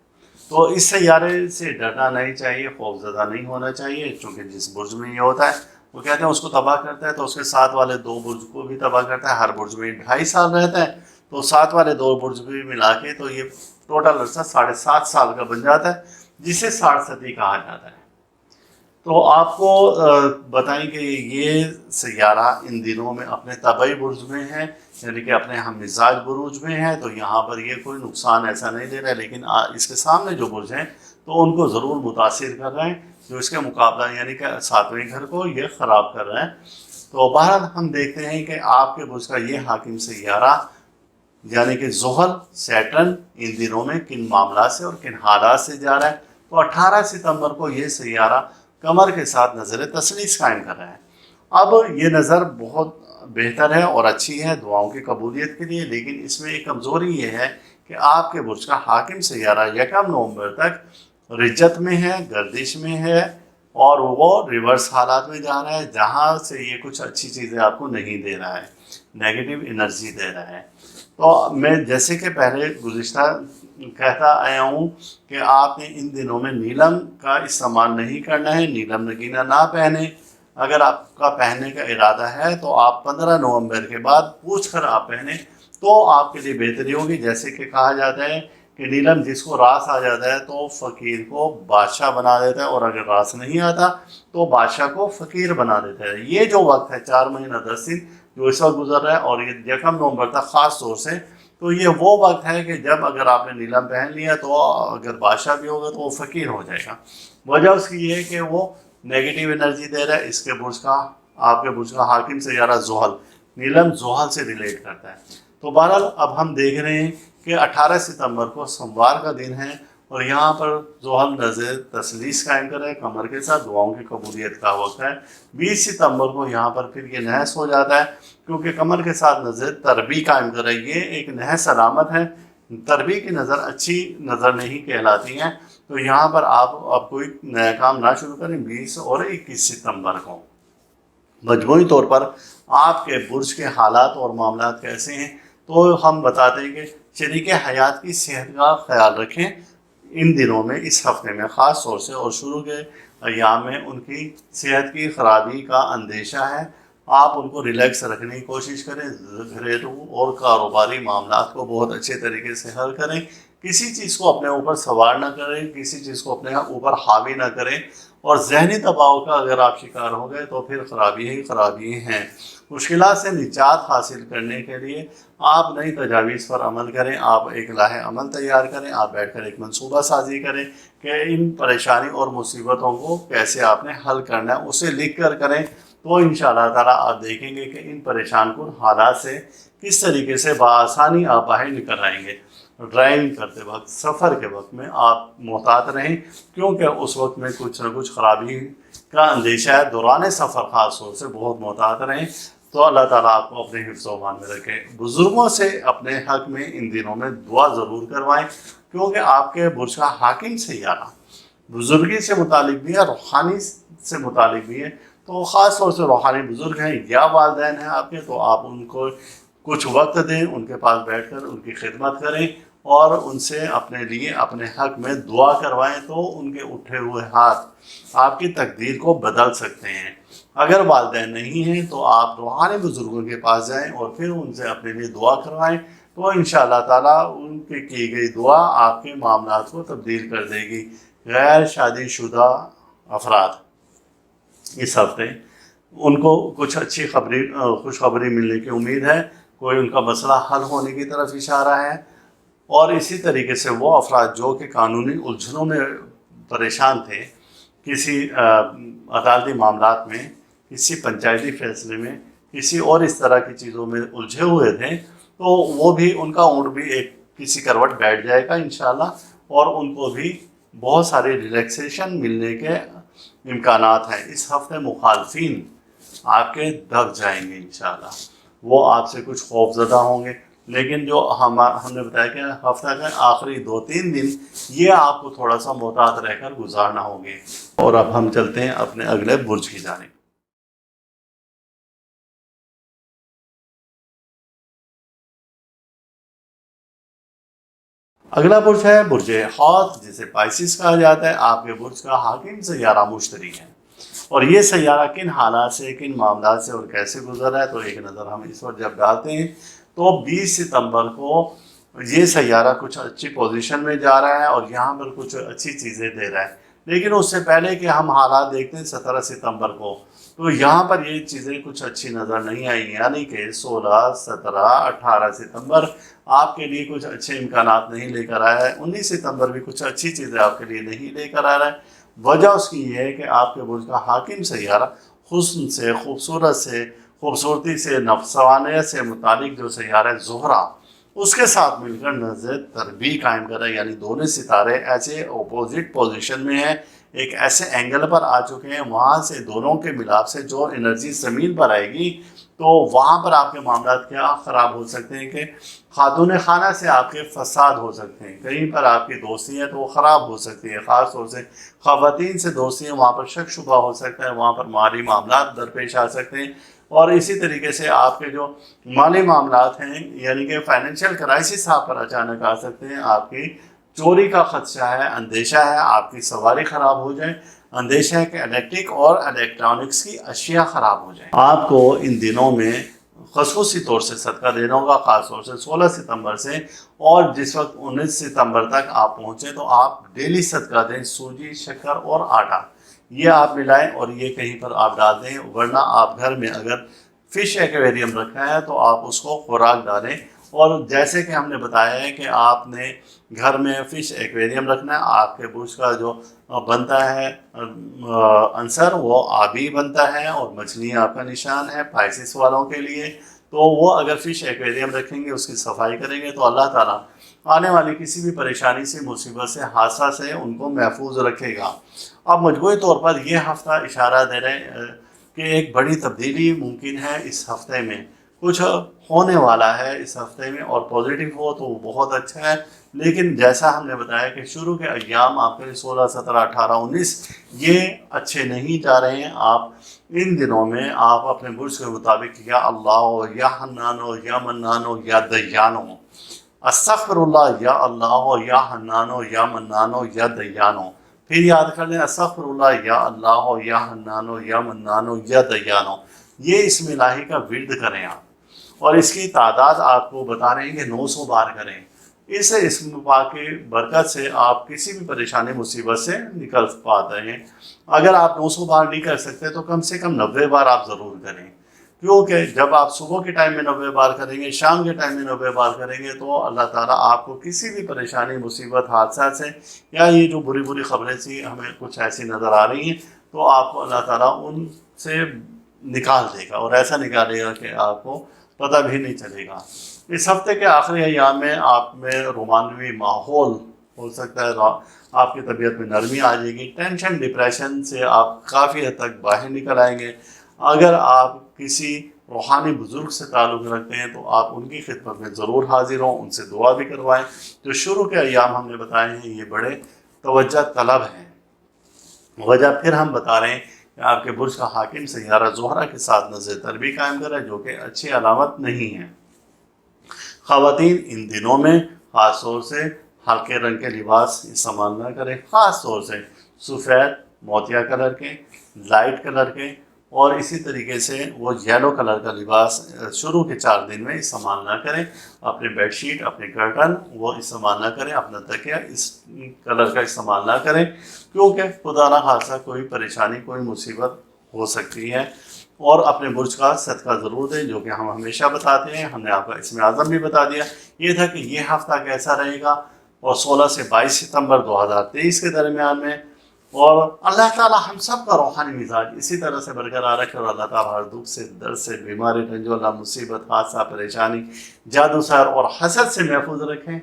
تو اس سیارے سے ڈرنا نہیں چاہیے، خوفزدہ نہیں ہونا چاہیے، چونکہ جس برج میں یہ ہوتا ہے وہ کہتے ہیں اس کو تباہ کرتا ہے تو اس کے ساتھ والے 2 برج کو بھی تباہ کرتا ہے۔ ہر برج میں 2.5 سال رہتا ہے، تو ساتھ والے 2 برج بھی ملا کے تو یہ ٹوٹل عرصہ 7.5 سال کا بن جاتا ہے، جسے 60 صدی کہا جاتا ہے۔ تو آپ کو بتائیں کہ یہ سیارہ ان دنوں میں اپنے طبعی برج میں ہے، یعنی کہ اپنے ہم مزاج برج میں ہے، تو یہاں پر یہ کوئی نقصان ایسا نہیں دے رہا ہے، لیکن اس کے سامنے جو برج ہیں تو ان کو ضرور متاثر کر رہے ہیں، جو اس کے مقابلہ یعنی کہ 7ویں گھر کو یہ خراب کر رہے ہیں۔ تو بہرحال ہم دیکھتے ہیں کہ آپ کے برج کا یہ حاکم سیارہ یعنی کہ زحل سیٹرن ان دنوں میں کن معاملات سے اور کن حالات سے جا رہا ہے۔ تو 18 ستمبر کو یہ سیارہ قمر کے ساتھ نظر تثلیث قائم کر رہا ہے۔ اب یہ نظر بہت بہتر ہے اور اچھی ہے دعاؤں کی قبولیت کے لیے، لیکن اس میں ایک کمزوری یہ ہے کہ آپ کے برج کا حاکم سیارہ 1 نومبر تک رجت میں ہے، گردش میں ہے، اور وہ ریورس حالات میں جا رہا ہے، جہاں سے یہ کچھ اچھی چیزیں آپ کو نہیں دے رہا ہے، نیگیٹو انرجی دے رہا ہے۔ تو میں جیسے کہ پہلے گزشتہ کہتا آیا ہوں کہ آپ نے ان دنوں میں نیلم کا استعمال نہیں کرنا ہے، نیلم نگینہ نہ پہنیں۔ اگر آپ کا پہننے کا ارادہ ہے تو آپ 15 نومبر کے بعد پوچھ کر آپ پہنیں تو آپ کے لیے بہتری ہوگی۔ جیسے کہ کہا جاتا ہے کہ نیلم جس کو راس آ جاتا ہے تو فقیر کو بادشاہ بنا دیتا ہے، اور اگر راس نہیں آتا تو بادشاہ کو فقیر بنا دیتا ہے۔ یہ جو وقت ہے 4 مہینہ 10 دن جو اس وقت گزر رہا ہے، اور یہ 1 نومبر تک خاص طور سے، تو یہ وہ وقت ہے کہ جب اگر آپ نے نیلم پہن لیا تو اگر بادشاہ بھی ہوگا تو وہ فقیر ہو جائے گا۔ وجہ اس کی یہ ہے کہ وہ نیگیٹو انرجی دے رہا ہے۔ اس کے برج کا آپ کے برج کا حاکم سیارہ زحل، نیلم زحل سے ریلیٹ کرتا ہے۔ تو بہرحال اب ہم دیکھ رہے ہیں کہ 18 ستمبر کو سوموار کا دن ہے، اور یہاں پر زحل نظر تثلیث قائم کر رہا ہے قمر کے ساتھ، دعاؤں کی قبولیت کا وقت ہے۔ 20 ستمبر کو یہاں پر پھر یہ نحس ہو جاتا ہے، کیونکہ قمر کے ساتھ نظر تربی قائم کر رہا ہے۔ یہ ایک نحس علامت ہے، تربی کی نظر اچھی نظر نہیں کہلاتی ہیں، تو یہاں پر آپ اب کوئی نیا کام نہ شروع کریں 20 اور 21 ستمبر کو۔ مجموعی طور پر آپ کے برج کے حالات اور معاملات کیسے ہیں، تو ہم بتاتے ہیں کہ شریک حیات کی صحت کا خیال رکھیں ان دنوں میں، اس ہفتے میں خاص طور سے، اور شروع کے ایام میں ان کی صحت کی خرابی کا اندیشہ ہے۔ آپ ان کو ریلیکس رکھنے کی کوشش کریں، گھریلو اور کاروباری معاملات کو بہت اچھے طریقے سے حل کریں، کسی چیز کو اپنے اوپر سوار نہ کریں، کسی چیز کو اپنے اوپر حاوی نہ کریں، اور ذہنی دباؤ کا اگر آپ شکار ہو گئے تو پھر خرابی ہی خرابی ہیں۔ مشکلات سے نجات حاصل کرنے کے لیے آپ نئی تجاویز پر عمل کریں، آپ ایک لاہ عمل تیار کریں، آپ بیٹھ کر ایک منصوبہ سازی کریں کہ ان پریشانی اور مصیبتوں کو کیسے آپ نے حل کرنا ہے، اسے لکھ کر کریں، تو انشاءاللہ تعالیٰ آپ دیکھیں گے کہ ان پریشان کن حالات سے کس طریقے سے بآسانی آپ باہر نکل آئیں گے۔ ڈرائیونگ کرتے وقت، سفر کے وقت میں آپ محتاط رہیں، کیونکہ اس وقت میں کچھ نہ کچھ خرابی کا اندیشہ ہے۔ دوران سفر خاص طور سے بہت محتاط رہیں۔ تو اللہ تعالیٰ آپ کو اپنے حفظ و امان میں رکھے۔ بزرگوں سے اپنے حق میں ان دنوں میں دعا ضرور کروائیں، کیونکہ آپ کے برج کا حاکم سیارہ بزرگی سے متعلق بھی ہے، روحانی سے متعلق بھی ہے۔ تو خاص طور سے روحانی بزرگ ہیں یا والدین ہیں آپ کے، تو آپ ان کو کچھ وقت دیں، ان کے پاس بیٹھ کر ان کی خدمت کریں، اور ان سے اپنے لیے اپنے حق میں دعا کروائیں، تو ان کے اٹھے ہوئے ہاتھ آپ کی تقدیر کو بدل سکتے ہیں۔ اگر والدین نہیں ہیں تو آپ روحانی بزرگوں کے پاس جائیں اور پھر ان سے اپنے لیے دعا کروائیں، تو انشاءاللہ تعالیٰ ان کے کی گئی دعا آپ کے معاملات کو تبدیل کر دے گی۔ غیر شادی شدہ افراد اس ہفتے ان کو کچھ اچھی خوشخبری ملنے کی امید ہے، کوئی ان کا مسئلہ حل ہونے کی طرف اشارہ ہے۔ اور اسی طریقے سے وہ افراد جو کہ قانونی الجھنوں میں پریشان تھے، کسی عدالتی معاملات میں، کسی پنچایتی فیصلے میں، کسی اور اس طرح کی چیزوں میں الجھے ہوئے تھے، تو وہ بھی ان کا اونٹ بھی ایک کسی کروٹ بیٹھ جائے گا انشاءاللہ، اور ان کو بھی بہت سارے ریلیکسیشن ملنے کے امکانات ہیں۔ اس ہفتے مخالفین آپ کے دب جائیں گے انشاءاللہ، وہ آپ سے کچھ خوف زدہ ہوں گے، لیکن جو ہم نے بتایا کہ ہفتہ کے آخری 2-3 دن یہ آپ کو تھوڑا سا محتاط رہ کر گزارنا ہوں گے۔ اور اب ہم چلتے ہیں اپنے اگلے برج کی جانب۔ اگلا برج ہے برج حوت، جسے پائسس کہا جاتا ہے۔ آپ کے برج کا حاکم سیارہ مشتری ہے، اور یہ سیارہ کن حالات سے، کن معاملات سے اور کیسے گزر رہا ہے، تو ایک نظر ہم اس وقت جب ڈالتے ہیں تو 20 ستمبر کو یہ سیارہ کچھ اچھی پوزیشن میں جا رہا ہے اور یہاں پر کچھ اچھی چیزیں دے رہا ہے، لیکن اس سے پہلے کہ ہم حالات دیکھتے ہیں 17 ستمبر کو، تو یہاں پر یہ چیزیں کچھ اچھی نظر نہیں آئی، یعنی کہ 16، 17، 18 ستمبر آپ کے لیے کچھ اچھے امکانات نہیں لے کر آیا ہے، 19 ستمبر بھی کچھ اچھی چیزیں آپ کے لیے نہیں لے کر آ رہا ہے۔ وجہ اس کی یہ ہے کہ آپ کے برج کا حاکم سیارہ حسن سے، خوبصورتی سے، نفسانیت سے متعلق جو سیارہ ہے زہرہ، اس کے ساتھ مل کر نظر تربیع قائم کر رہا ہے، یعنی دونوں ستارے ایسے اپوزٹ پوزیشن میں ہیں، ایک ایسے اینگل پر آ چکے ہیں، وہاں سے دونوں کے ملاپ سے جو انرجی زمین پر آئے گی، تو وہاں پر آپ کے معاملات کیا خراب ہو سکتے ہیں کہ خاتون خانہ سے آپ کے فساد ہو سکتے ہیں، کہیں پر آپ کی دوستی ہے تو وہ خراب ہو سکتی ہے، خاص طور سے خواتین سے دوستی ہیں، وہاں پر شک شبہ ہو سکتا ہے، وہاں پر مالی معاملات درپیش آ سکتے ہیں، اور اسی طریقے سے آپ کے جو مالی معاملات ہیں، یعنی کہ فائنینشیل کرائسس آپ پر اچانک آ سکتے ہیں، آپ کی چوری کا خدشہ ہے، اندیشہ ہے آپ کی سواری خراب ہو جائے، اندیشہ ہے کہ الیکٹرک اور الیکٹرانکس کی اشیاء خراب ہو جائیں۔ آپ کو ان دنوں میں خصوصی طور سے صدقہ دینا ہوگا، خاص طور سے 16 ستمبر سے، اور جس وقت 19 ستمبر تک آپ پہنچے تو آپ ڈیلی صدقہ دیں، سوجی، شکر اور آٹا، یہ آپ ملائیں اور یہ کہیں پر آپ ڈال دیں، ورنہ آپ گھر میں اگر فش ایکویریم رکھا ہے تو آپ اس کو خوراک ڈالیں۔ اور جیسے کہ ہم نے بتایا ہے کہ آپ نے گھر میں فش ایکویریم رکھنا ہے، آپ کے برج کا جو بنتا ہے عنصر وہ آبی بنتا ہے، اور مچھلی آپ کا نشان ہے پائسس والوں کے لیے، تو وہ اگر فش ایکویریم رکھیں گے، اس کی صفائی کریں گے، تو اللہ تعالیٰ آنے والی کسی بھی پریشانی سے، مصیبت سے، حادثہ سے ان کو محفوظ رکھے گا۔ اب مجموعی طور پر یہ ہفتہ اشارہ دے رہے ہیں کہ ایک بڑی تبدیلی ممکن ہے اس ہفتے میں، کچھ ہونے والا ہے اس ہفتے میں، اور پازیٹیو ہو تو وہ بہت اچھا ہے، لیکن جیسا ہم نے بتایا کہ شروع کے ایام آپ کے 16، 17، 18، 19 یہ اچھے نہیں جا رہے ہیں۔ آپ ان دنوں میں آپ اپنے برج کے مطابق یا اللہ ہو، یا حنان ہو، یا منان ہو، یا دیان ہو، استغفر اللہ، یا اللہ ہو، یا حنان ہو، یا منان ہو، یا دیان ہو، پھر یاد کر لیں استغفر اللہ، یا اللہ ہو، یا حنان ہو، یا منان ہو، یا دیان ہو، یہ اسم الہی کا ورد کریں آپ، اور اس کی تعداد آپ کو بتا رہے ہیں کہ 900 بار کریں۔ اس اسم پاک کی برکت سے آپ کسی بھی پریشانی مصیبت سے نکل پاتے ہیں۔ اگر آپ 900 بار نہیں کر سکتے تو کم سے کم 90 بار آپ ضرور کریں، کیونکہ جب آپ صبح کے ٹائم میں 90 بار کریں گے، شام کے ٹائم میں 90 بار کریں گے، تو اللہ تعالیٰ آپ کو کسی بھی پریشانی، مصیبت، حادثات سے، یا یہ جو بری بری خبریں سی ہمیں کچھ ایسی نظر آ رہی ہیں، تو آپ کو اللہ تعالیٰ ان سے نکال دے گا، اور ایسا نکالے گا کہ آپ کو پتہ بھی نہیں چلے گا۔ اس ہفتے کے آخری ایام میں آپ میں رومانوی ماحول ہو سکتا ہے، آپ کی طبیعت میں نرمی آ جائے گی، ٹینشن، ڈپریشن سے آپ کافی حد تک باہر نکل آئیں گے۔ اگر آپ کسی روحانی بزرگ سے تعلق رکھتے ہیں تو آپ ان کی خدمت میں ضرور حاضر ہوں، ان سے دعا بھی کروائیں۔ جو شروع کے ایام ہم نے بتائے ہیں یہ بڑے توجہ طلب ہیں۔ وجہ پھر ہم بتا رہے ہیں کہ آپ کے برج کا حاکم سیارہ زہرہ کے ساتھ نظر تربیع قائم کر رہا ہے، جو کہ اچھی علامت نہیں ہے۔ خواتین ان دنوں میں خاص طور سے ہلکے رنگ کے لباس استعمال نہ کریں، خاص طور سے سفید، موتیا کلر کے، لائٹ کلر کے، اور اسی طریقے سے وہ یلو کلر کا لباس شروع کے 4 دن میں استعمال نہ کریں۔ اپنے بیڈ شیٹ، اپنے کرٹن وہ استعمال نہ کریں، اپنا تکیہ اس کلر کا استعمال نہ کریں، کیونکہ خدا نہ خاصہ کوئی پریشانی، کوئی مصیبت ہو سکتی ہے۔ اور اپنے برج کا صدقہ ضرور دیں، جو کہ ہم ہمیشہ بتاتے ہیں. ہم نے آپ کا اسم اعظم بھی بتا دیا. یہ تھا کہ یہ ہفتہ کیسا رہے گا، اور 16 سے 22 ستمبر 2023 کے درمیان میں. اور اللہ تعالیٰ ہم سب کا روحانی مزاج اسی طرح سے برقرار رکھے، اور اللہ تعالیٰ ہر دکھ سے، درد سے، بیماری، رنج و غم، مصیبت، حادثہ، پریشانی، جادو سحر اور حسد سے محفوظ رکھیں.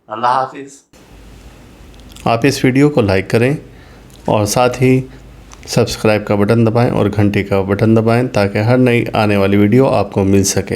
اللہ حافظ. آپ اس ویڈیو کو لائک کریں اور ساتھ ہی سبسکرائب کا بٹن دبائیں اور گھنٹی کا بٹن دبائیں، تاکہ ہر نئی آنے والی ویڈیو آپ کو مل سکے.